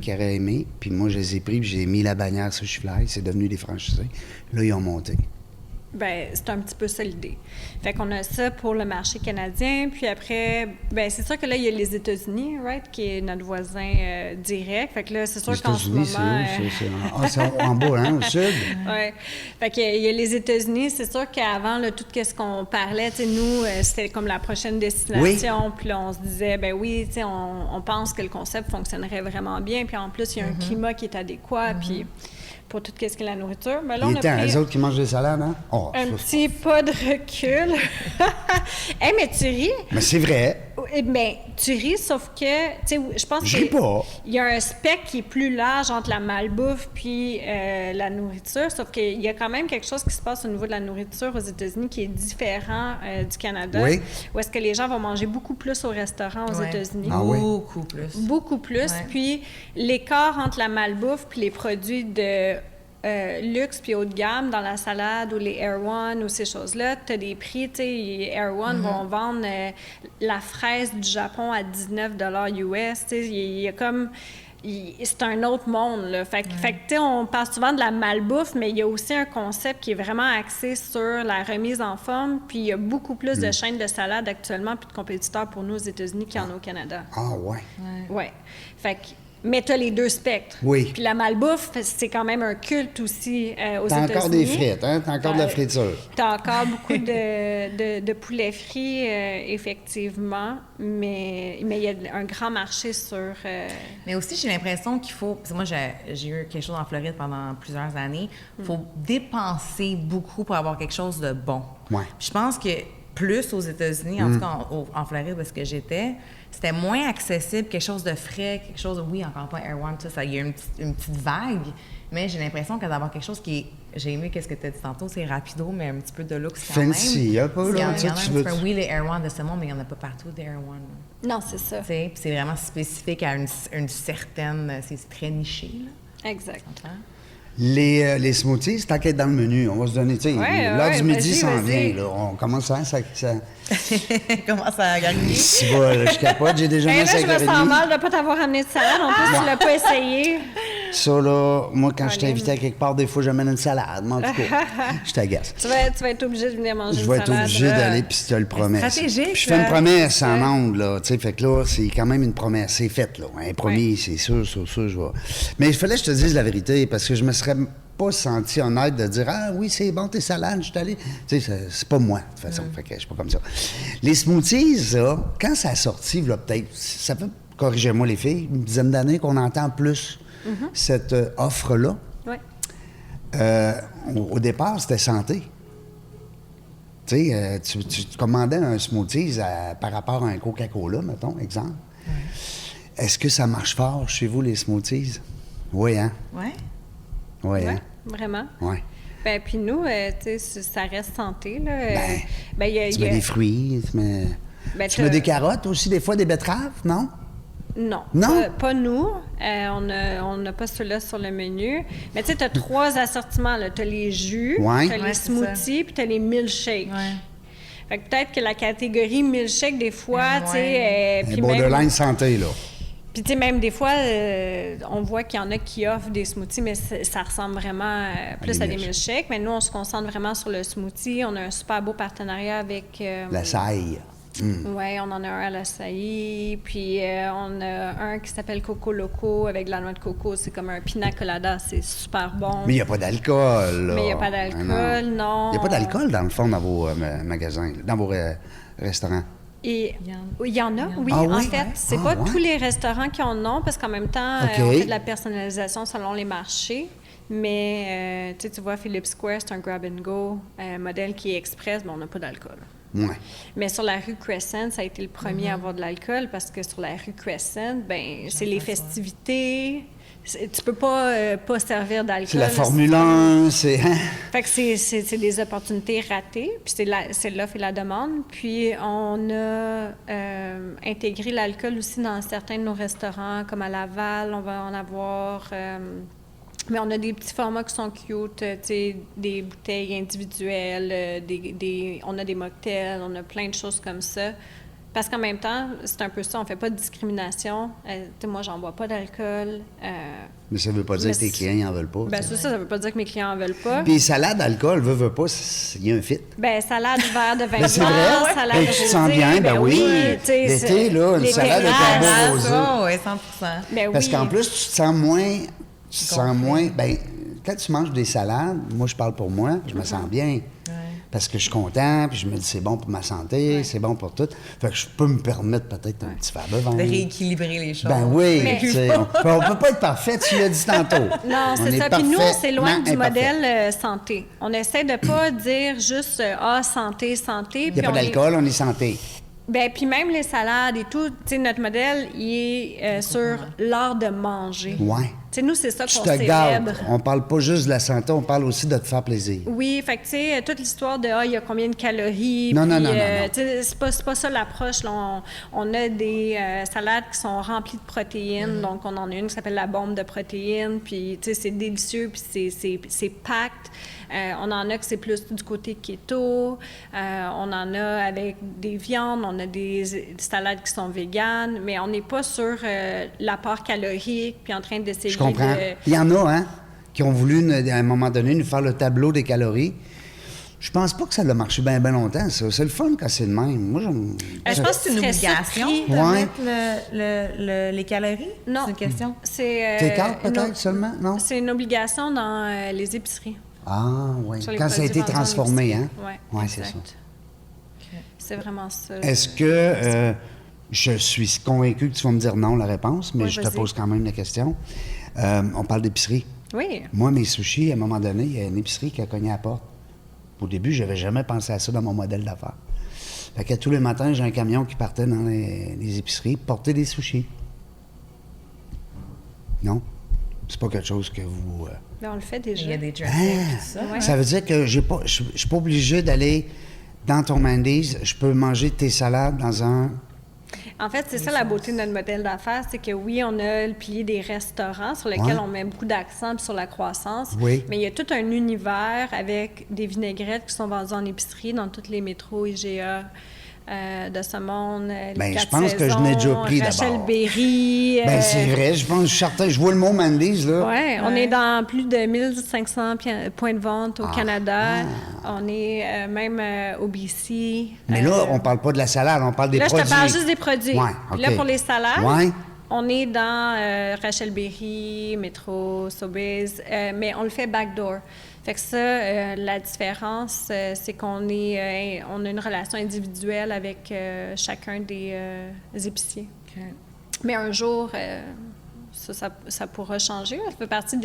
Puis moi, je les ai pris, puis j'ai mis la bannière Sushi Fly. C'est devenu des franchisés. Là, ils ont monté. Ben, c'est un petit peu ça l'idée. Fait qu'on a ça pour le marché canadien. Puis après, ben c'est sûr que là, il y a les États-Unis, right, qui est notre voisin direct. Fait que là, c'est sûr Les qu'en ce États-Unis, moment... c'est en bas, hein, au sud? Oui. Fait qu'il y a les États-Unis. C'est sûr qu'avant, là, tout ce qu'on parlait, tu sais, nous, c'était comme la prochaine destination. Puis là, on se disait, ben oui, tu sais, on pense que le concept fonctionnerait vraiment bien. Puis en plus, il y a un climat qui est adéquat. Puis pour tout ce qui est la nourriture. Mais là, Il on est a temps, pris eux autres qui mangent des salades, hein? Oh, un ça, petit pas de recul. Hey, mais tu ris. Mais c'est vrai. Ben, tu ris, sauf que, tu sais, je pense Je ris pas. il y a un spectre qui est plus large entre la malbouffe puis la nourriture, sauf qu'il y a quand même quelque chose qui se passe au niveau de la nourriture aux États-Unis qui est différent du Canada. Oui. Où est-ce que les gens vont manger beaucoup plus au restaurant aux Ouais. États-Unis. Ah oui? Beaucoup plus. Beaucoup plus. Ouais. Puis l'écart entre la malbouffe puis les produits de luxe puis haut de gamme dans la salade ou les Air One ou ces choses-là, tu as des prix, tu sais, Air One vont vendre la fraise du Japon à 19 US, tu sais, il y a comme... c'est un autre monde, là. Fait que, tu sais, on parle souvent de la malbouffe, mais il y a aussi un concept qui est vraiment axé sur la remise en forme, puis il y a beaucoup plus de chaînes de salade actuellement puis de compétiteurs pour nous aux États-Unis qu'il y en a au Canada. Ah, ouais. Ouais. Fait que, mais t'as les deux spectres. Oui. Puis la malbouffe, c'est quand même un culte aussi aux T'as États-Unis. encore des frites, hein? T'as encore de la friture. T'as encore beaucoup de poulet frit, effectivement, mais il y a un grand marché sur... Mais aussi, j'ai l'impression qu'il faut... Parce que moi, j'ai eu quelque chose en Floride pendant plusieurs années. Il faut dépenser beaucoup pour avoir quelque chose de bon. Ouais. Puis je pense que plus aux États-Unis, en tout cas en Floride, parce que j'étais, c'était moins accessible, quelque chose de frais, quelque chose... Oui, encore pas Air One, tout ça, il y a une petite vague, mais j'ai l'impression que d'avoir quelque chose qui est... J'ai aimé qu'est-ce que tu as dit tantôt, c'est rapido, mais un petit peu de luxe quand Fancy, même. il y a pas, là, Il y en a tu sais, un tu petit veux- peu, oui, les Air One de ce monde, mais il n'y en a pas partout des Air One. Non, c'est ça. Tu sais, puis c'est vraiment spécifique à une certaine... C'est très niché, là. Exact. Tu comprends? Les smoothies, c'est tant qu'être dans le menu. On va se donner, tu sais, Ouais, l'heure ouais, du midi vas-y, s'en vas-y. vient, là. On commence ça Comment ça a gagné? Si va, là, je capote, j'ai déjà Hey, mis là, je me 5h30. sens mal de ne pas t'avoir amené de salade. En plus, tu l'as pas essayé. Ça, là, moi, quand je Colin. t'invite à quelque part, des fois, j'amène une salade. Mais en tout cas, je t'agace. Tu vas être obligé de venir manger Je une vais être salade. obligé d'aller, puis je te le promets. stratégique, Puis je fais une là. promesse en ondes, là. Tu sais, fait que là, c'est quand même une promesse. C'est fait, là. Un promis, Ouais. c'est sûr, je vais. Mais il fallait que je te dise la vérité, parce que je me serais pas senti honnête de dire ah oui, c'est bon, tes salades, je suis allé. Tu sais, c'est pas moi, de toute façon. Fait que je suis pas comme ça. Les smoothies, là, quand ça a sorti, là, peut-être, ça fait, corrigez-moi les filles, une dizaine d'années qu'on entend plus cette offre-là. Oui. Au départ, c'était santé. Tu sais, tu commandais un smoothies par rapport à un Coca-Cola, mettons, exemple. Est-ce que ça marche fort chez vous, les smoothies? Oui, hein? Ouais. Oui, Ouais, hein? vraiment. Oui. Ben, puis nous, tu sais, ça reste santé, là. Ben, il y a... Tu mets des fruits, tu mets... Ben, tu mets des carottes aussi, des fois, des betteraves, non? Non, Non? Pas nous. On n'a pas ceux-là sur le menu. Mais tu sais, tu as 3 assortiments. Tu as les jus, Ouais. tu as Ouais, les c'est smoothies, puis tu as les milkshakes. Ouais. Fait que peut-être que la catégorie milkshake, des fois, tu sais... Un puis borderline même, santé, là. puis tu sais, même des fois, on voit qu'il y en a qui offrent des smoothies, mais ça ressemble vraiment plus des à des milkshakes. milkshakes. Mais nous, on se concentre vraiment sur le smoothie. On a un super beau partenariat avec... La saille. Oui, on en a un à l'acai, puis on a un qui s'appelle Coco Loco avec de la noix de coco. C'est comme un pina colada, c'est super bon. Mais il n'y a pas d'alcool, là. Mais il n'y a pas d'alcool, non. Il n'y a pas d'alcool, dans le fond, dans vos magasins, dans vos restaurants. Et Il y en a. il y en a, oui. Ah En oui? fait, c'est Ah pas ouais? tous les restaurants qui en ont, parce qu'en même temps, OK. on fait de la personnalisation selon les marchés. Mais tu vois, Phillips Square, c'est un grab-and-go modèle qui est express, mais on n'a pas d'alcool. Ouais. Mais sur la rue Crescent, ça a été le premier à avoir de l'alcool parce que sur la rue Crescent, ben c'est les festivités. Tu peux pas servir d'alcool. C'est la Formule 1, c'est... hein? Fait que c'est des opportunités ratées, puis c'est l'offre et la demande. Puis on a intégré l'alcool aussi dans certains de nos restaurants, comme à Laval, on va en avoir Mais on a des petits formats qui sont cute, tu sais, des bouteilles individuelles, on a des mocktails, on a plein de choses comme ça. Parce qu'en même temps, c'est un peu ça, on fait pas de discrimination. Tu sais, moi, j'en bois pas d'alcool. Mais ça veut pas dire que tes clients n'en veulent pas. Ben c'est ça veut pas dire que mes clients en veulent pas. Puis salade, alcool, veut pas, il y a un fit. Ben salade, verre de vin Ben, c'est blanc, vrai. salade Ben, tu te sens rosée, bien, ben oui. tu sais, L'été, là, une les salade de terrasses, tambour rosé. Ah, oui, 100%. Ben Parce oui. qu'en plus, tu te sens moins. Ben, quand tu manges des salades, moi, je parle pour moi, je me sens bien. Parce que je suis content, puis je me dis c'est bon pour ma santé, c'est bon pour tout. Fait que je peux me permettre peut-être un petit verre de vin. De rééquilibrer les choses. Ben oui, Mais- tu sais, on peut pas être parfait, tu l'as dit tantôt. Non, On c'est est ça. Puis nous, on s'éloigne du parfaitement modèle imparfait. santé. On essaie de pas dire juste santé, santé. Il n'y a pas d'alcool, on est santé. Ben, puis même les salades et tout, tu sais, notre modèle, il est sur l'art de manger. Ouais. Tu sais, nous, c'est ça Tu qu'on te célèbre. gardes. On parle pas juste de la santé, on parle aussi de te faire plaisir. Oui, fait que, tu sais, toute l'histoire de, il y a combien de calories. Non, puis, non, non, non, non. tu sais, c'est pas ça l'approche. Là. On a des salades qui sont remplies de protéines. Donc, on en a une qui s'appelle la bombe de protéines. Puis, tu sais, c'est délicieux, puis c'est packed. On en a que c'est plus du côté keto. On en a avec des viandes. On a des salades qui sont véganes. Mais on n'est pas sur l'apport calorique, puis en train d'essayer Je comprends. de... Il y en a, hein, qui ont voulu, à un moment donné, nous faire le tableau des calories. Je pense pas que ça a marché bien longtemps, ça. C'est le fun quand c'est le même. Moi, Je pense que c'est une Tu ferais ça obligation pris. de Ouais. mettre les calories. Non. C'est une question. C'est... Tes cartes, peut-être, non. seulement? Non? C'est une obligation dans les épiceries. Ah, oui. Sur les Quand ça a produits été vendus en transformé, épicerie. hein? Oui, Ouais, c'est ça. C'est vraiment ça. Est-ce que je suis convaincu que tu vas me dire non, la réponse, mais Oui, je te vas-y. pose quand même la question. On parle d'épicerie. Oui. Moi, mes sushis, à un moment donné, il y a une épicerie qui a cogné à la porte. Au début, je n'avais jamais pensé à ça dans mon modèle d'affaires. Fait que tous les matins, j'ai un camion qui partait dans les épiceries porter des sushis. Non? C'est pas quelque chose que vous... Mais on le fait Il déjà. y a des dressings et tout ça. Ouais. Ça veut dire que je ne suis pas obligé d'aller dans ton Mandy's. Je peux manger tes salades dans un... En fait, c'est ça la beauté de notre modèle d'affaires, c'est que oui, on a le pilier des restaurants sur lequel Ouais. on met beaucoup d'accent puis sur la croissance. Oui. Mais il y a tout un univers avec des vinaigrettes qui sont vendues en épicerie dans tous les métros IGA. De ce monde, les Ben, je Quatre pense que je n'ai déjà pris Rachel d'abord. Berry. Ben, c'est vrai, je pense, je suis certain. Je vois le mot Mandy's, là. Oui, on est dans plus de 1500 points de vente au Canada. On est même au BC. Mais là, on parle pas de la salade, on parle des Là, produits. je te parle juste des produits. Ouais, Puis OK. là, pour les salades, Ouais. on est dans Rachel Berry, Metro, Sobeys, mais on le fait backdoor. Fait que ça, la différence, c'est qu'on on a une relation individuelle avec chacun des épiciers. OK. Mais un jour, ça pourra changer. Ça fait partie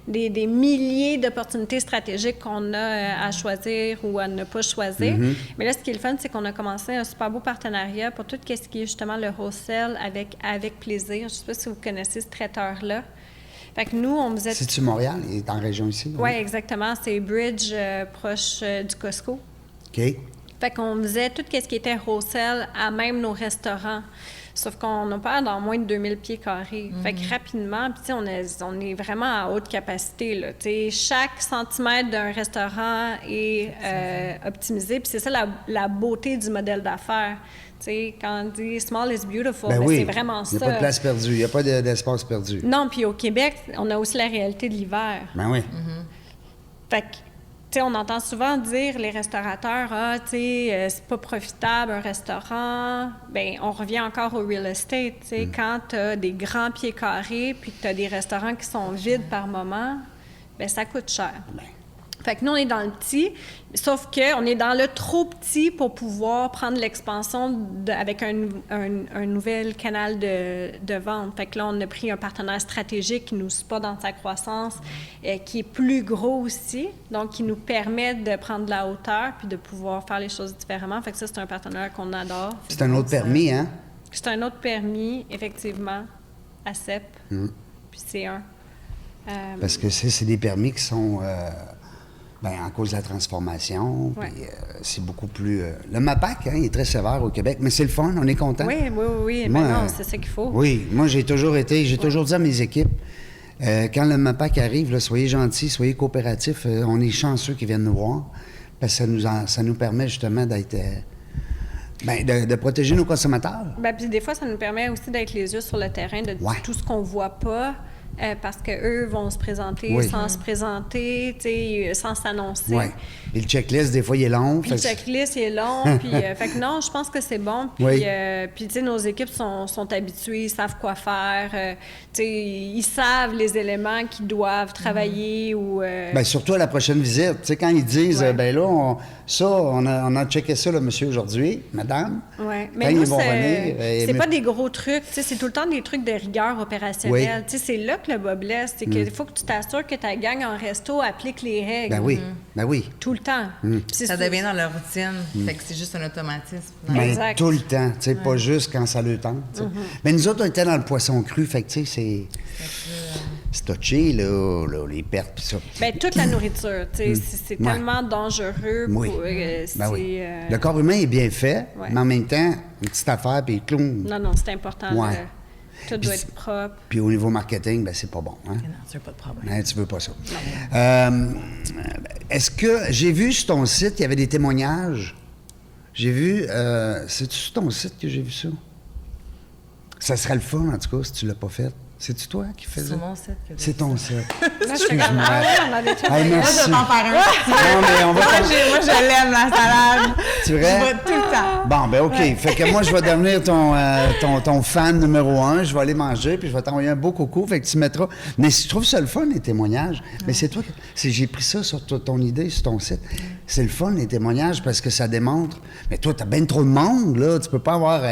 des milliers d'opportunités stratégiques qu'on a à choisir ou à ne pas choisir. Mm-hmm. Mais là, ce qui est le fun, c'est qu'on a commencé un super beau partenariat pour tout ce qui est justement le wholesale avec plaisir. Je ne sais pas si vous connaissez ce traiteur-là. Fait que nous, on faisait... C'est-tu Montréal? Il est en région ici? Oui, exactement. C'est Bridge, proche du Costco. OK. Fait qu'on faisait tout ce qui était wholesale à même nos restaurants. Sauf qu'on opère dans moins de 2000 pieds carrés. Fait que rapidement, puis tu sais, on est vraiment à haute capacité, là. Tu sais, chaque centimètre d'un restaurant est optimisé. Puis c'est ça la beauté du modèle d'affaires. Tu sais, quand on dit « small is beautiful Ben ben, oui. c'est vraiment ça. Il n'y a pas de place perdue, il n'y a pas d'espace perdu. Non, puis au Québec, on a aussi la réalité de l'hiver. Ben oui. Fait que, tu sais, on entend souvent dire, les restaurateurs, tu sais, c'est pas profitable un restaurant. Bien, on revient encore au real estate, tu sais. Quand tu as des grands pieds carrés puis que tu as des restaurants qui sont vides par moment, bien, ça coûte cher. Fait que nous, on est dans le petit, sauf qu'on est dans le trop petit pour pouvoir prendre l'expansion avec un nouvel canal de vente. Fait que là, on a pris un partenaire stratégique qui nous supporte dans sa croissance, qui est plus gros aussi, donc qui nous permet de prendre de la hauteur puis de pouvoir faire les choses différemment. Fait que ça, c'est un partenaire qu'on adore. C'est un autre permis, hein? C'est un autre permis, effectivement, ACEP, puis C1. Parce que c'est des permis qui sont... en cause de la transformation, Ouais. puis c'est beaucoup plus... le MAPAC, hein, il est très sévère au Québec, mais c'est le fun, on est content. Oui, Moi, mais non, c'est ça qu'il faut. Oui, moi, j'ai toujours dit à mes équipes, Quand le MAPAC arrive, là, soyez gentils, soyez coopératifs. On est chanceux qu'ils viennent nous voir parce que ça nous permet justement d'être... de protéger nos consommateurs. Ben, puis des fois, ça nous permet aussi d'être les yeux sur le terrain de tout ce qu'on voit pas. Parce qu'eux vont se présenter sans se présenter, sans s'annoncer. Oui. Et le checklist, des fois, il est long. Puis le checklist, il est long. Puis, fait que non, je pense que c'est bon. Puis, puis tu sais, nos équipes sont habituées, ils savent quoi faire. Tu sais, ils savent les éléments qu'ils doivent travailler ou... Bien, surtout à la prochaine visite. Tu sais, quand ils disent, ben là, on a checké ça, là, monsieur, aujourd'hui, madame. Oui. Mais nous, c'est pas des gros trucs. Tu sais, c'est tout le temps des trucs de rigueur opérationnelle. Tu sais, c'est là que le bas blesse. C'est qu'il faut que tu t'assures que ta gang en resto applique les règles. Ben oui, ben oui. Tout le temps. Ça devient dans leur routine. Fait que c'est juste un automatisme. Mais Exact. tout le temps, tu sais, pas juste quand ça le tente. Mais nous autres, on était dans le poisson cru, fait que tu sais, c'est touché, là, les pertes, pis ça. Bien, toute la nourriture, tu sais, c'est tellement dangereux. Oui. Ben oui. Le corps humain est bien fait, mais en même temps, une petite affaire, puis cloum. Non, c'est important. Tout doit être propre. Puis au niveau marketing, ben c'est pas bon. Hein? Non, tu veux pas de problème. Ben, tu veux pas ça. Est-ce que j'ai vu sur ton site, il y avait des témoignages? J'ai vu... c'est-tu sur ton site que j'ai vu ça? Ça serait le fun, en tout cas, si tu l'as pas fait. C'est-tu toi qui faisais? C'est mon site. C'est ton site. Là, je suis comme, on a des trucs. Hey, Moi, merci. je vais t'en faire un. Non, mais on va Moi, je l'aime, la salade. C'est vrai? Je vais tout le temps. Bon, ben OK. Fait que moi, je vais devenir ton fan numéro 1. Je vais aller manger, puis je vais t'envoyer un beau coucou. Fait que tu mettras... Mais je trouve ça le fun, les témoignages. Mais c'est toi j'ai pris ça sur ton idée, sur ton site. C'est le fun, les témoignages, parce que ça démontre... Mais toi, t'as bien trop de monde, là. Tu peux pas avoir...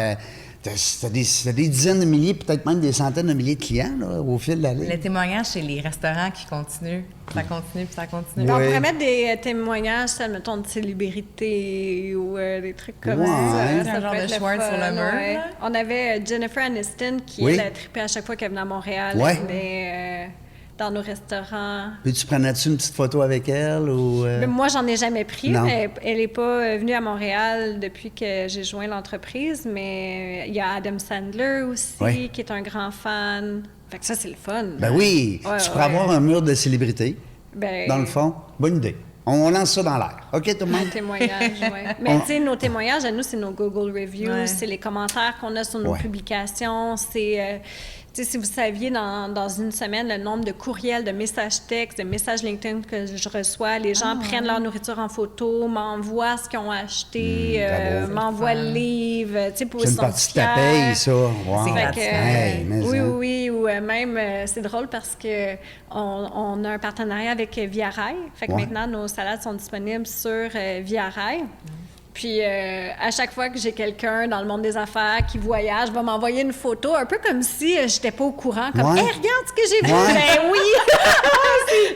T'as des dizaines de milliers, peut-être même des centaines de milliers de clients, là, au fil de l'année. Les témoignages, c'est les restaurants qui continuent. Ça continue, puis ça continue. On pourrait mettre des témoignages, mettons, de célébrités ou des trucs comme ça. Un Ça genre peut de être le Schwartz fun, sur le mur, ouais. là. On avait Jennifer Aniston qui, elle, a trippé à chaque fois qu'elle venait à Montréal. Ouais. Elle venait dans nos restaurants. Puis tu prenais-tu une petite photo avec elle ou... Mais moi, j'en ai jamais pris. Non. Mais elle n'est pas venue à Montréal depuis que j'ai joint l'entreprise. Mais il y a Adam Sandler aussi, qui est un grand fan. Fait que ça, c'est le fun. Ben oui, tu pourrais avoir un mur de célébrités, dans le fond. Bonne idée. On lance ça dans l'air. OK, tout le monde? Un témoignage, oui. Mais tu sais, nos témoignages, à nous, c'est nos Google Reviews, c'est les commentaires qu'on a sur nos publications, c'est... tu sais, si vous saviez, dans une semaine, le nombre de courriels, de messages textes, de messages LinkedIn que je reçois, les gens prennent leur nourriture en photo, m'envoient ce qu'ils ont acheté, m'envoient le livre, tu sais, pour C'est une partie de ta paye, ça. Wow. C'est gratuit. Oui, ou même, c'est drôle parce que on a un partenariat avec Via Rail. Fait que maintenant, nos salades sont disponibles sur Via Rail. Puis, à chaque fois que j'ai quelqu'un dans le monde des affaires qui voyage, va m'envoyer une photo, un peu comme si j'étais pas au courant, comme « Hey, regarde ce que j'ai vu! Ben oui! »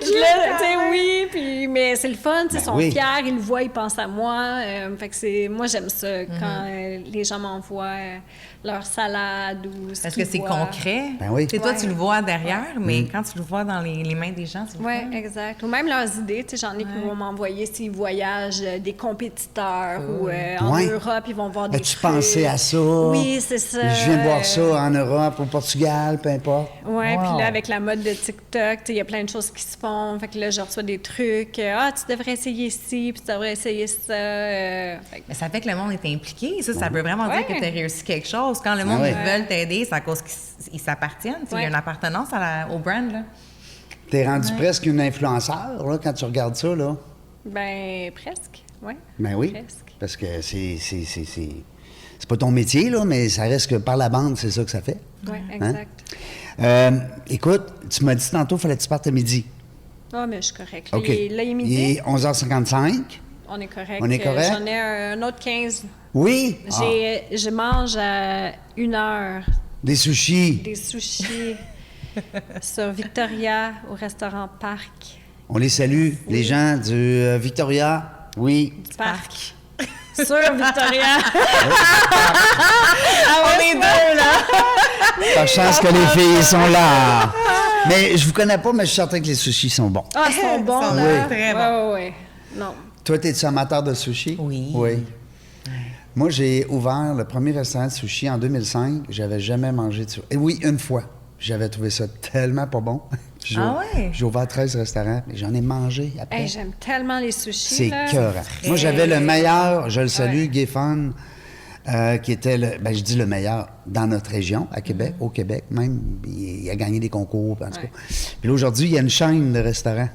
Tu sais, oui, puis, mais c'est le fun, ils sont fiers, ils le voient, ils pensent à moi. Fait que moi, j'aime ça, quand les gens m'envoient leur salade ou ce Parce qu'ils que c'est voient. concret. Ben oui. Tu sais, toi, tu le vois derrière, mais quand tu le vois dans les mains des gens, c'est Oui, exact. Ou même leurs idées. Tu sais, j'en ai qui vont m'envoyer s'ils voyagent des compétiteurs ou en Europe, ils vont voir des As-tu trucs. pensé à ça? Oui, c'est ça. Je viens de voir ça en Europe, au Portugal, peu importe. Oui, puis là, avec la mode de TikTok, tu sais, il y a plein de choses qui se font. Fait que là, je reçois des trucs. Ah, tu devrais essayer ci, puis tu devrais essayer ça. Fait que- Mais ça fait que le monde est impliqué. Ça veut vraiment dire que tu as réussi quelque chose. Quand le monde veut t'aider, c'est à cause qu'ils s'appartiennent. Il y a une appartenance au brand. Là. T'es rendu presque une influenceur, là, quand tu regardes ça, là. Ben, presque, oui. Ben oui, Presque. parce que c'est pas ton métier, là, mais ça reste que par la bande, c'est ça que ça fait. Oui, exact. Écoute, tu m'as dit tantôt qu'il fallait que tu partes à midi. Ah, mais je suis correcte. OK. Là, il est midi. Il est 11h55. On est correct. On est correct? J'en ai un autre 15. Oui? Je mange à 1h Des sushis. des sushis sur Victoria au restaurant Parc. On les salue, les gens du Victoria. Oui. Parc. Sur Victoria. On est deux, là! Par chance que les filles sont là. Mais je vous connais pas, mais je suis certain que les sushis sont bons. Ah, ils sont bons, Ils sont là. très bons. Oui. Non. Toi, es-tu amateur de sushis? Oui. Oui. Moi, j'ai ouvert le premier restaurant de sushi en 2005. J'avais jamais mangé de sushi. Et oui, une fois. J'avais trouvé ça tellement pas bon J'ai ouvert 13 restaurants, mais j'en ai mangé après. Hey, j'aime tellement les sushis. C'est là. écœurant. Moi, j'avais le meilleur, je le salue, Guy Fun, qui était, je dis le meilleur, dans notre région, à Québec, au Québec même. Il a gagné des concours, en tout cas. Puis là, aujourd'hui, il y a une chaîne de restaurants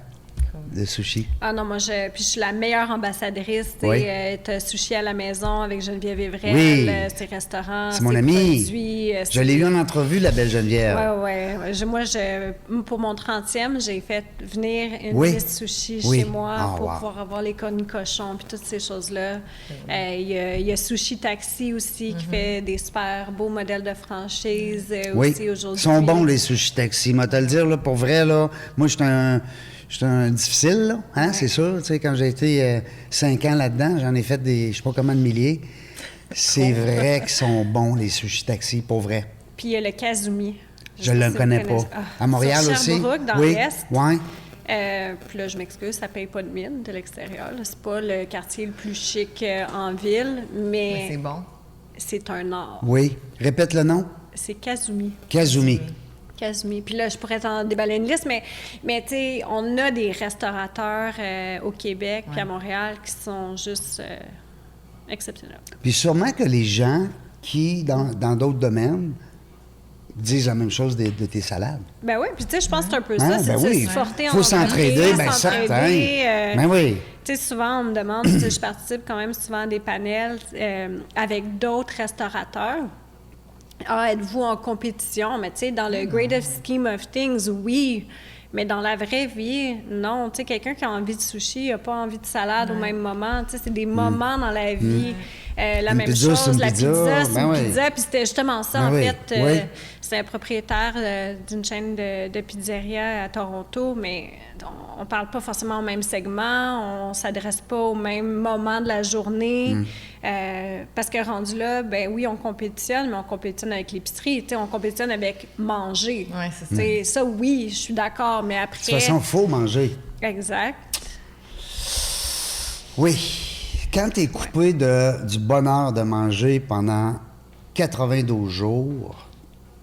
de sushis. Ah non, moi, je suis la meilleure ambassadrice. Oui. T'as Sushi à la maison avec Geneviève Evrel, Oui. ses restaurants, C'est mon ses amie. produits. Je l'ai eu en entrevue, la belle Geneviève. Oui. Moi, pour mon 30e, j'ai fait venir une Oui. liste sushi Oui. chez moi Ah, pour wow. pouvoir avoir les cornes cochons puis toutes ces choses-là. Il y a Sushi Taxi aussi qui fait des super beaux modèles de franchise Oui, aussi ils aujourd'hui. sont bons, les sushis taxi. Moi, te le dire, là, pour vrai, là, moi, je suis un difficile, là, hein, c'est sûr. Tu sais, quand j'ai été 5 ans là-dedans, j'en ai fait des, je sais pas comment de milliers. C'est vrai qu'ils sont bons, les sushis taxi, pour vrai. Puis il y a le Kazumi. Je sais ne pas le si connais vous pas. connaissez. À Montréal Sur aussi? Sherbrooke, dans Oui, l'Est. oui. Puis là, je m'excuse, ça paye pas de mine de l'extérieur. Là. C'est pas le quartier le plus chic en ville, Mais c'est bon. c'est un art. Oui. Répète le nom. C'est Kazumi. Kazumi. Kazumi. Puis là, je pourrais t'en déballer une liste, mais tu sais, on a des restaurateurs au Québec puis à Montréal qui sont juste exceptionnels. Puis sûrement que les gens qui, dans d'autres domaines, disent la même chose de tes salades. Ben oui, puis tu sais, je pense que c'est un peu Hein? ça, c'est Ben de se oui. supporter Faut s'entraider, ben s'entraider, certain. Ben oui. Tu sais, souvent, on me demande, tu sais, je participe quand même souvent à des panels avec d'autres restaurateurs. Ah, êtes-vous en compétition? Mais tu sais, dans le greatest scheme of things, oui. Mais dans la vraie vie, non. Tu sais, quelqu'un qui a envie de sushi n'a pas envie de salade au même moment. Tu sais, c'est des moments dans la vie. La Une même pizza, chose, c'est une la pizza. pizza, c'est Ben une oui. pizza. Puis c'était justement ça, Ben en oui, fait. oui. C'est un propriétaire d'une chaîne de pizzeria à Toronto, mais on parle pas forcément au même segment, on s'adresse pas au même moment de la journée. Parce que rendu là, ben oui, on compétitionne, mais on compétitionne avec l'épicerie. Tu sais, on compétitionne avec manger. Oui, c'est ça. Tu sais, ça, oui, je suis d'accord, mais après... De toute façon, il faut manger. Exact. Oui. Quand tu es coupé du bonheur de manger pendant 92 jours,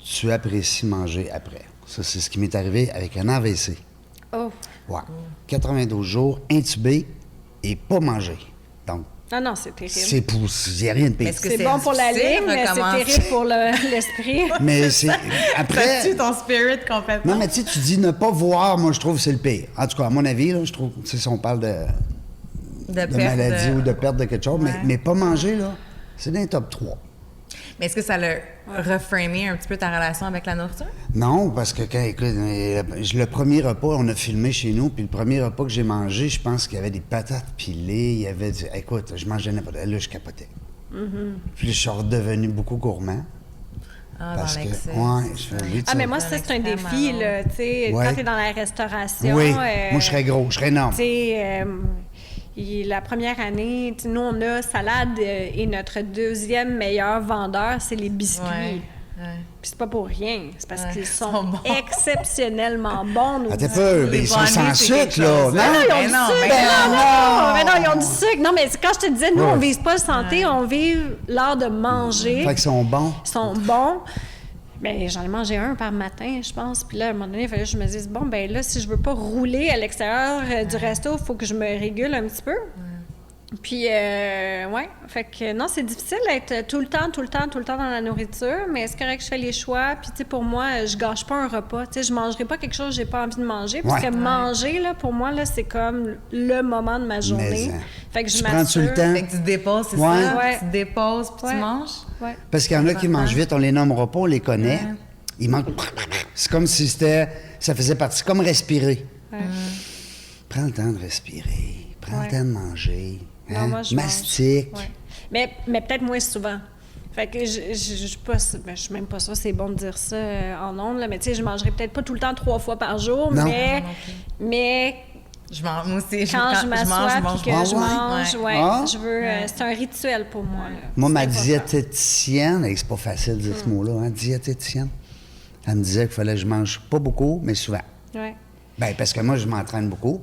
tu apprécies manger après. Ça, c'est ce qui m'est arrivé avec un AVC. Oh. Ouais. 92 jours, intubé et pas manger. Donc, Non, c'est terrible. c'est pour... Il n'y a rien de pire. Est-ce que C'est bon pour la difficile, ligne, mais c'est recommencer? terrible pour l'esprit. Mais c'est... Ça Après... tue ton spirit complètement. Non, mais tu sais, tu dis ne pas voir, moi, je trouve que c'est le pire. En tout cas, à mon avis, là, je trouve... Tu sais, si on parle de perte maladie ou de perte de quelque chose, Ouais. mais pas manger, là, c'est dans les top 3. Mais est-ce que ça l'a reframé un petit peu ta relation avec la nourriture? Non, parce que écoute, le premier repas, on a filmé chez nous, puis le premier repas que j'ai mangé, je pense qu'il y avait des patates pilées, il y avait du... Écoute, je mangeais n'importe quoi. Là, je capotais. Puis je suis redevenu beaucoup gourmand. Ah, Parce dans que, l'excès. oui, Ah, mais moi, ça, c'est un défi, là. Tu sais, Ouais. quand t'es dans la restauration... Oui, moi, je serais gros, je serais énorme. Tu sais, la première année, nous, on a salade et notre deuxième meilleur vendeur, c'est les biscuits. Ouais. Puis c'est pas pour rien. C'est parce Ouais, qu'ils ils sont sont bons. exceptionnellement bons. nos Attends un biscuits. peu, mais Les ils sont bonnets, sans c'est sucre, quelque là. chose. Non, Ils ont Ben du non, sucre. ben Non, mais non, ils ont du sucre. Non, mais quand je te disais, nous, Ouais. on vise pas le santé, on vise l'art de manger. Fait qu'ils sont bons. Ils sont bons. Bien, j'en ai mangé un par matin, je pense. Puis là, à un moment donné, il fallait que je me dise, bon, ben là, si je veux pas rouler à l'extérieur du resto, il faut que je me régule un petit peu. Puis, ouais. Fait que non, c'est difficile d'être tout le temps dans la nourriture, mais c'est correct que je fais les choix. Puis, tu sais, pour moi, je gâche pas un repas. Tu sais, je mangerai pas quelque chose que j'ai pas envie de manger. Parce Ouais. que manger, là, pour moi, là, c'est comme le moment de ma journée. Mais, Fait que je tu prends-tu le m'assure. temps? Fait que tu déposes, c'est Ouais. ça? Ouais. Tu déposes puis Ouais. tu manges? Ouais. Parce qu'il y en a qui mangent vite, on les nommera pas, on les connaît. Ouais. Ils mangent... C'est comme si c'était... Ça faisait partie... Comme respirer. Ouais. Prends le temps de respirer. Prends Ouais. le temps de manger. Non, hein? moi, je Mastique. mange. Ouais. Mais peut-être moins souvent. Fait que je suis pas... Ben, je suis même pas sûre c'est bon de dire ça en ondes, là, mais tu sais, je mangerai peut-être pas tout le temps 3 fois par jour, Non. mais Je mange, moi aussi. quand je m'assois puis que Ah je ouais? mange, Ouais. ouais, Ah. je veux... c'est un rituel pour moi, là. Moi, C'est ma important. diététicienne, et c'est pas facile de dire ce mot-là, hein, diététicienne, elle me disait qu'il fallait que je mange pas beaucoup, mais souvent. Ouais. Bien, parce que moi, je m'entraîne beaucoup.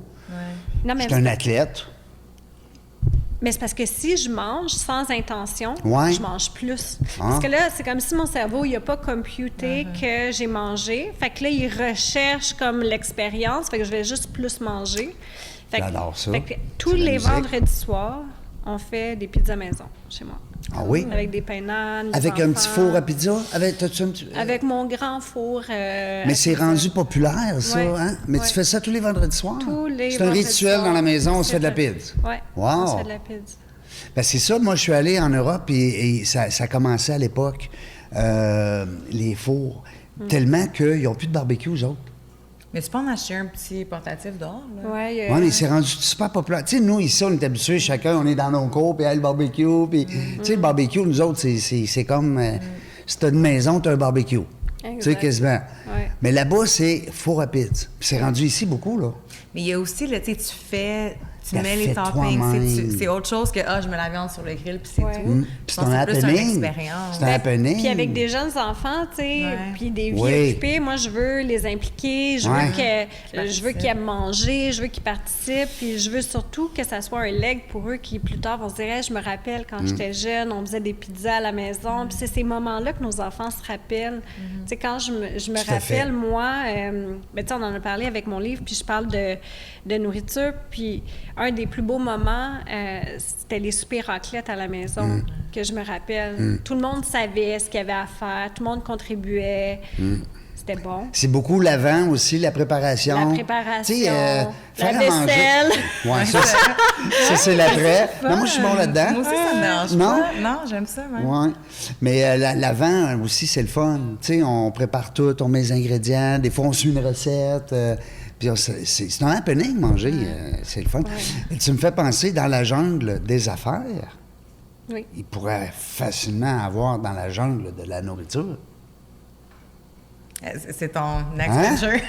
Non, mais Je suis un athlète. Mais c'est parce que si je mange sans intention, Ouais. je mange plus. Ah. Parce que là, c'est comme si mon cerveau, il n'a pas computé que j'ai mangé. Fait que là, il recherche comme l'expérience. Fait que je vais juste plus manger. Fait que- J'adore ça. Fait que tous C'est de la les musique. vendredis soirs, on fait des pizzas maison chez moi. Ah oui? Avec des pains d'âne, Avec des un petit enfants. four à pizza? T'as-tu un petit... Avec mon grand four. Mais c'est rendu populaire, ça, Ouais. hein? Mais Ouais. tu fais ça tous les vendredis soirs? Tous les C'est un vendredis rituel soirs. dans la maison, on se C'est fait de la fait. pizza. Oui, Wow. on se fait de la pizza. Ben c'est ça, moi je suis allé en Europe et ça commençait à l'époque, les fours, tellement qu'ils n'ont plus de barbecue, eux autres. Mais tu peux en acheter un petit portatif dehors, là? Ouais, Oui, mais c'est rendu super populaire. Tu sais, nous, ici, on est habitués, chacun, on est dans nos cours, puis le barbecue, puis... Tu sais, le barbecue, nous autres, c'est comme... si t'as une maison, t'as un barbecue. Tu sais, Exact. quasiment. Ouais. Mais là-bas, c'est four à pizza. Puis c'est rendu ici beaucoup, là. Mais il y a aussi, là, tu sais, tu T'as mets les fait toppings. toi-même. C'est autre chose que, je mets la viande sur le grill, puis c'est Ouais. tout. Puis Je c'est pense un que c'est plus une happening. expérience. C'est un happening. Puis avec des jeunes enfants, tu sais, Ouais. puis des vies Oui. occupées, moi, je veux les impliquer, je Ouais. veux qu'ils aiment manger, je veux qu'ils participent, puis je veux surtout que ça soit un leg pour eux qui, plus tard, vont se dire, hey, je me rappelle quand j'étais jeune, on faisait des pizzas à la maison, puis c'est ces moments-là que nos enfants se rappellent. Tu sais, quand je me Tout à fait. rappelle, moi, ben, tu sais, on en a parlé avec mon livre, puis je parle de nourriture, puis un des plus beaux moments, c'était les soupers raclettes à la maison, que je me rappelle. Tout le monde savait ce qu'il y avait à faire, tout le monde contribuait. C'était bon. C'est beaucoup l'avant aussi, la préparation. La préparation, Tu sais, la faire à manger. vaisselle. Ouais, ça c'est l'après. Mais moi, je suis bon là-dedans. Moi aussi, ça me dérange Non? pas. Non, j'aime ça, même. Ouais. Mais l'avant aussi, c'est le fun. Tu sais, on prépare tout, on met les ingrédients. Des fois, on suit une recette. Puis c'est un happening, manger. C'est le fun. Et tu me fais penser, dans la jungle des affaires, Oui. il pourrait facilement avoir dans la jungle de la nourriture. C'est ton next Hein? venture.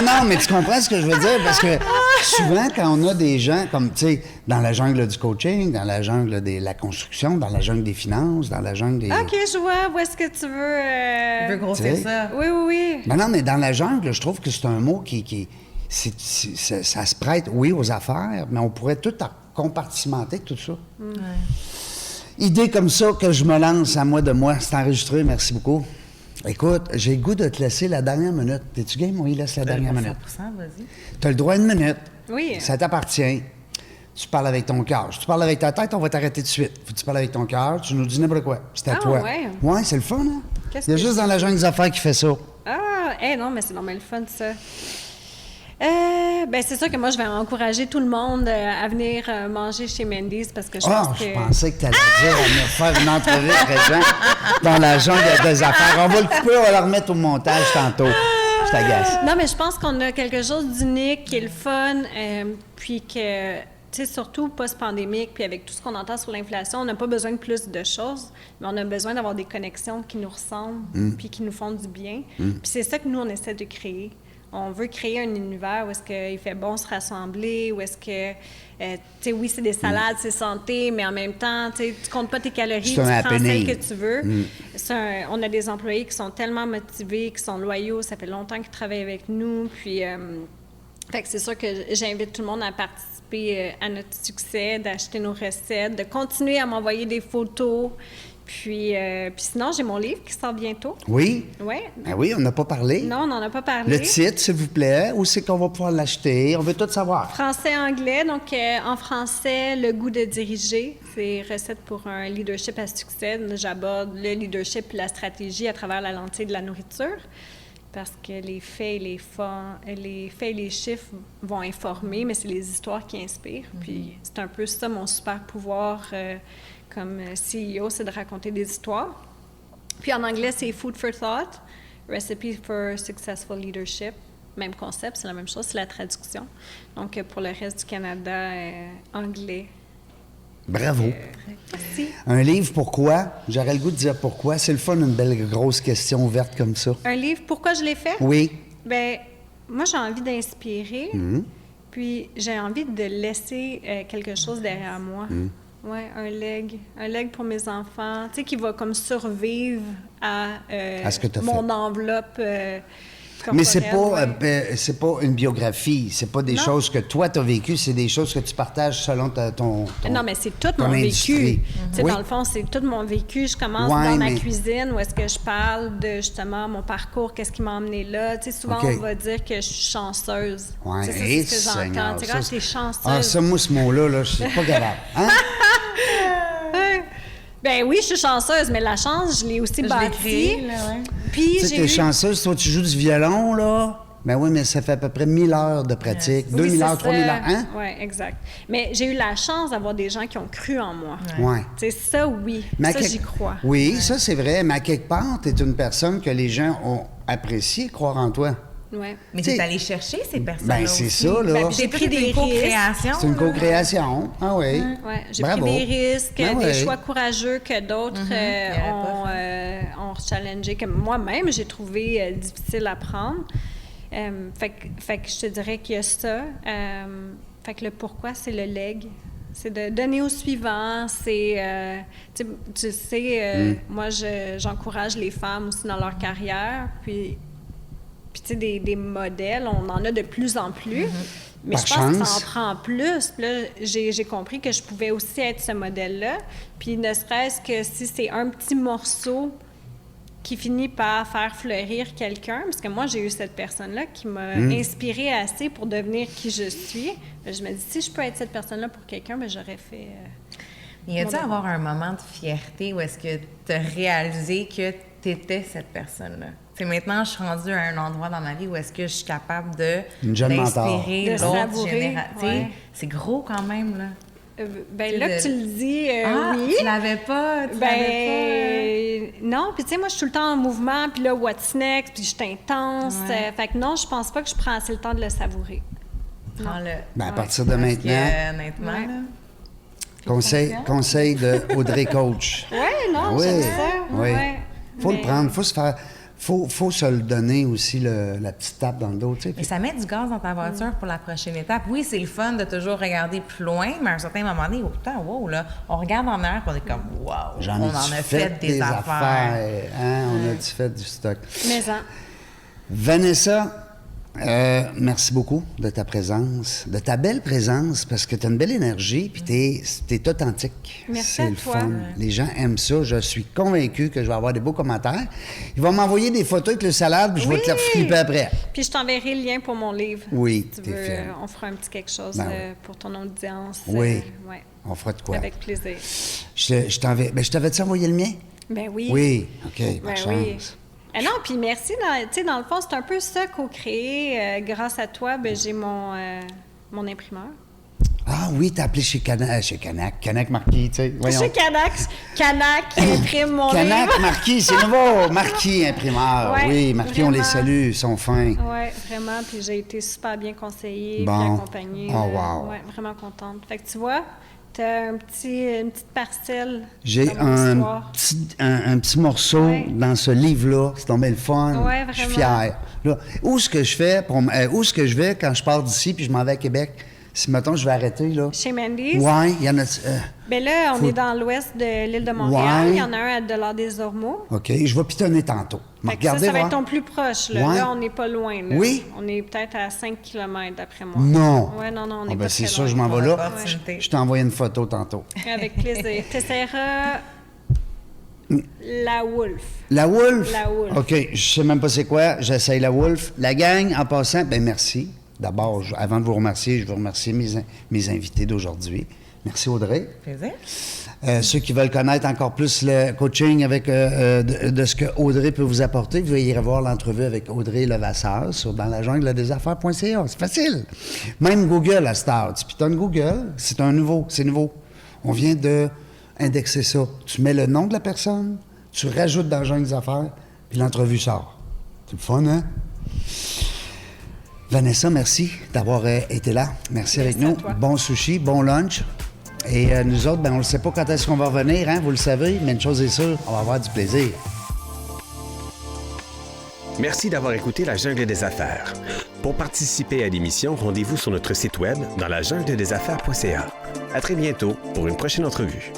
Non, mais tu comprends ce que je veux dire? Parce que souvent, quand on a des gens comme, tu sais, dans la jungle du coaching, dans la jungle de la construction, dans la jungle des finances, dans la jungle des... OK, je vois où est-ce que tu veux... Je veux grossir Tu sais. ça. Oui, oui, oui. Non, mais dans la jungle, je trouve que c'est un mot qui ça se prête, oui, aux affaires, mais on pourrait tout compartimenter, tout ça. Idée comme ça que je me lance à moi de moi. C'est enregistré, merci beaucoup. Écoute, j'ai le goût de te laisser la dernière minute. T'es-tu game? Oui, laisse la dernière minute. 100%, vas-y. Tu as le droit à une minute. Oui. Ça t'appartient. Tu parles avec ton cœur. Si tu parles avec ta tête, on va t'arrêter tout de suite. Faut que tu parles avec ton cœur, tu nous dis n'importe quoi. C'est à Ah, toi. ouais. Ouais, c'est le fun, hein? Qu'est-ce Il y a que juste je- dans la jungle des affaires qui fait ça. Ah, non, mais c'est normal le fun, ça. Ben, c'est sûr que moi, je vais encourager tout le monde à venir manger chez Mendy's parce que je Ah, pense que... je pensais que tu allais dire à venir faire une entrevue avec Jean dans la jungle des affaires. On va le couper, on va le remettre au montage tantôt. Je t'agace. Non, mais je pense qu'on a quelque chose d'unique qui est le fun, puis que, tu sais, surtout post-pandémique, puis avec tout ce qu'on entend sur l'inflation, on n'a pas besoin de plus de choses, mais on a besoin d'avoir des connexions qui nous ressemblent, puis qui nous font du bien. Puis c'est ça que nous, on essaie de créer. On veut créer un univers où est-ce qu'il fait bon se rassembler, où est-ce que, tu sais, oui, c'est des salades, c'est santé, mais en même temps, tu sais, tu comptes pas tes calories, C'est tu un prends celles happening. que tu veux. On a des employés qui sont tellement motivés, qui sont loyaux, ça fait longtemps qu'ils travaillent avec nous, puis... fait que c'est sûr que j'invite tout le monde à participer à notre succès, d'acheter nos recettes, de continuer à m'envoyer des photos. Puis sinon, j'ai mon livre qui sort bientôt. Oui? Oui. Ben oui, on n'a pas parlé. Non, on n'en a pas parlé. Le titre, s'il vous plaît, où c'est qu'on va pouvoir l'acheter? On veut tout savoir. Français-anglais. Donc, en français, le goût de diriger. C'est recettes pour un leadership à succès. J'aborde le leadership et la stratégie à travers la lentille de la nourriture. Parce que les faits et les chiffres vont informer, mais c'est les histoires qui inspirent. Puis c'est un peu ça mon super pouvoir comme CEO, c'est de raconter des histoires. Puis en anglais, c'est Food for Thought, Recipe for Successful Leadership. Même concept, c'est la même chose, c'est la traduction. Donc pour le reste du Canada, anglais. Bravo. Merci. Un livre, pourquoi? J'aurais le goût de dire pourquoi. C'est le fun, une belle grosse question ouverte comme ça. Un livre, pourquoi je l'ai fait? Oui. Bien, moi, j'ai envie d'inspirer, puis j'ai envie de laisser quelque chose derrière moi. Oui, un leg pour mes enfants, tu sais, qui va comme survivre à À ce que t'as mon fait. enveloppe Mais corporelle, c'est pas une biographie, c'est pas des choses que toi t'as vécues, c'est des choses que tu partages selon ton Non, mais c'est tout ton mon industrie. vécu. Tu sais, Oui. dans le fond, c'est tout mon vécu. Je commence Ouais, dans ma mais- cuisine où est-ce que je parle de, justement, mon parcours, qu'est-ce qui m'a emmené là. Tu sais, souvent, OK. on va dire que je suis chanceuse. Ouais, Tu sais, et c'est ce que Seigneur, j'entends. Tu sais, ça, ah, t'es chanceuse. Ah, ça, moi, ce mot-là, là, je suis pas capable. Hein? Ben oui, je suis chanceuse, mais la chance, je l'ai aussi Je l'ai bâtie. créé, là, ouais. Puis Tu sais, j'ai t'es eu... chanceuse, toi, tu joues du violon, là. Ben oui, mais ça fait à peu près 1000 heures de pratique. Oui, 2000 c'est heures, 3000 ça. heures, hein? Oui, exact. Mais j'ai eu la chance d'avoir des gens qui ont cru en moi. Ouais. Tu sais, ça, oui. Mais à Ça, quelque- j'y crois. Oui, ça, c'est vrai. Mais à quelque part, t'es une personne que les gens ont apprécié croire en toi. Ouais. Mais T'sais, t'es allé chercher ces personnes-là Ben, c'est aussi. ça, là. Ben, J'ai J'ai pris pris des des co-créations. C'est une là. co-création. Ah oui. Ouais, j'ai Bravo. pris des risques, Ben des ouais. choix courageux que d'autres Il y avait pas ont challengé, que moi-même j'ai trouvé difficile à prendre. Fait que je te dirais qu'il y a ça. Fait que le pourquoi, c'est le leg. C'est de donner au suivant. C'est, tu sais, moi, j'encourage les femmes aussi dans leur carrière. Puis tu sais, des modèles, on en a de plus en plus. Mais Par je pense que ça chance. en prend plus. Puis là, j'ai compris que je pouvais aussi être ce modèle-là. Puis ne serait-ce que si c'est un petit morceau qui finit par faire fleurir quelqu'un, parce que moi, j'ai eu cette personne-là qui m'a inspirée assez pour devenir qui je suis. Je me dis, si je peux être cette personne-là pour quelqu'un, ben, j'aurais fait... Il y a dû avoir un moment de fierté où est-ce que tu as réalisé que tu étais cette personne-là? C'est maintenant, je suis rendue à un endroit dans ma vie où est-ce que je suis capable Une jeune mentor. d'inspirer De l'autre savourer, génération. ouais. C'est gros quand même, là. ben là que tu le dis, oui. Tu l'avais pas, tu l'avais Non, puis tu sais, moi, je suis tout le temps en mouvement, puis là, what's next, puis je suis intense. Ouais. Fait que non, je pense pas que je prends assez le temps de le savourer. pas. Prends-le. Ben, à partir de Parce que, maintenant, honnêtement, Ouais. conseil de Audrey Coach. Oui, non, Oui, j'aime ça. oui. Ouais. Faut le Mais- prendre, faut se faire... Faut se le donner aussi, la petite tape dans le dos, tu sais. Mais ça met du gaz dans ta voiture pour la prochaine étape. Oui, c'est le fun de toujours regarder plus loin, mais à un certain moment donné, oh, putain, wow, là, on regarde en arrière et on est comme, wow, J'en on ai-tu en a fait des affaires. Hein? On a-tu fait du stock? Mais en... Vanessa, merci beaucoup de ta présence, de ta belle présence, parce que tu as une belle énergie, puis t'es authentique. Merci C'est à le toi. fun. Les gens aiment ça. Je suis convaincu que je vais avoir des beaux commentaires. Ils vont m'envoyer des photos avec le salade, puis je vais te les Oui! flipper après. Puis je t'enverrai le lien pour mon livre. Oui, Si tu t'es veux, fière. on fera un petit quelque chose Ben oui. pour ton audience. Oui. Ouais. On fera de quoi? Avec plaisir. Je t'avais-tu envoyé le mien? Ben oui. Oui. OK, par Ben chance. oui. Non, puis merci. Tu sais, dans le fond, c'est un peu ça co-créé. Grâce à toi, ben, j'ai mon imprimeur. Ah oui, t'as appelé chez Canac Marquis, tu sais. Voyons. Chez Canac qui imprime mon Canac livre. Marquis, c'est nouveau. Marquis imprimeur. Ouais, oui, Marquis, on les vraiment. salue, ils sont fins. Oui, vraiment. Puis j'ai été super bien conseillée, Bon. puis accompagnée. Oh, wow. Ouais, vraiment contente. Fait que tu vois, t'as une petite parcelle J'ai dans mon histoire. un petit morceau Ouais. dans ce livre-là. C'est tombé le fun. Ouais, Je suis vraiment. fier. Là, où est-ce que je vais quand je pars d'ici puis je m'en vais à Québec? Si, mettons, je vais arrêter, là. Chez Mendy's. Oui, il y en a... Bien là, on Faut- est dans l'ouest de l'île de Montréal. Ouais. Il y en a un à Delors-des-Ormeaux. OK, je vais pitonner tantôt. Fait que ça Regardez, va être voir. ton plus proche. Là, Ouais. là on n'est pas loin. Là. Oui? On est peut-être à 5 km d'après moi. Non. Oui, non, on Ah n'est ben, pas c'est très sûr, loin. je m'en vais là. Opportunité. Je t'ai envoyé une photo tantôt. Avec plaisir. T'essaieras la Wolf. La Wolf? La Wolf. OK, je sais même pas c'est quoi. J'essaye la Wolf. La gang, en passant, ben merci. D'abord, avant de vous remercier, je veux remercier mes invités d'aujourd'hui. Merci, Audrey. Plaisir. Ceux qui veulent connaître encore plus le coaching avec de ce que Audrey peut vous apporter, vous irez voir l'entrevue avec Audrey Levasseur sur dans la jungle des affaires.ca. C'est facile. Même Google à cette heure. Tu pitonnes Google, c'est nouveau. On vient de indexer ça. Tu mets le nom de la personne, tu rajoutes dans la jungle des affaires, puis l'entrevue sort. C'est le fun, hein? Vanessa, merci d'avoir été là. Merci avec à nous. toi. Bon sushi, bon lunch. Et nous autres, ben, on ne sait pas quand est-ce qu'on va revenir, hein, vous le savez, mais une chose est sûre, on va avoir du plaisir. Merci d'avoir écouté La Jungle des Affaires. Pour participer à l'émission, rendez-vous sur notre site web dans la jungle des affaires.ca. À très bientôt pour une prochaine entrevue.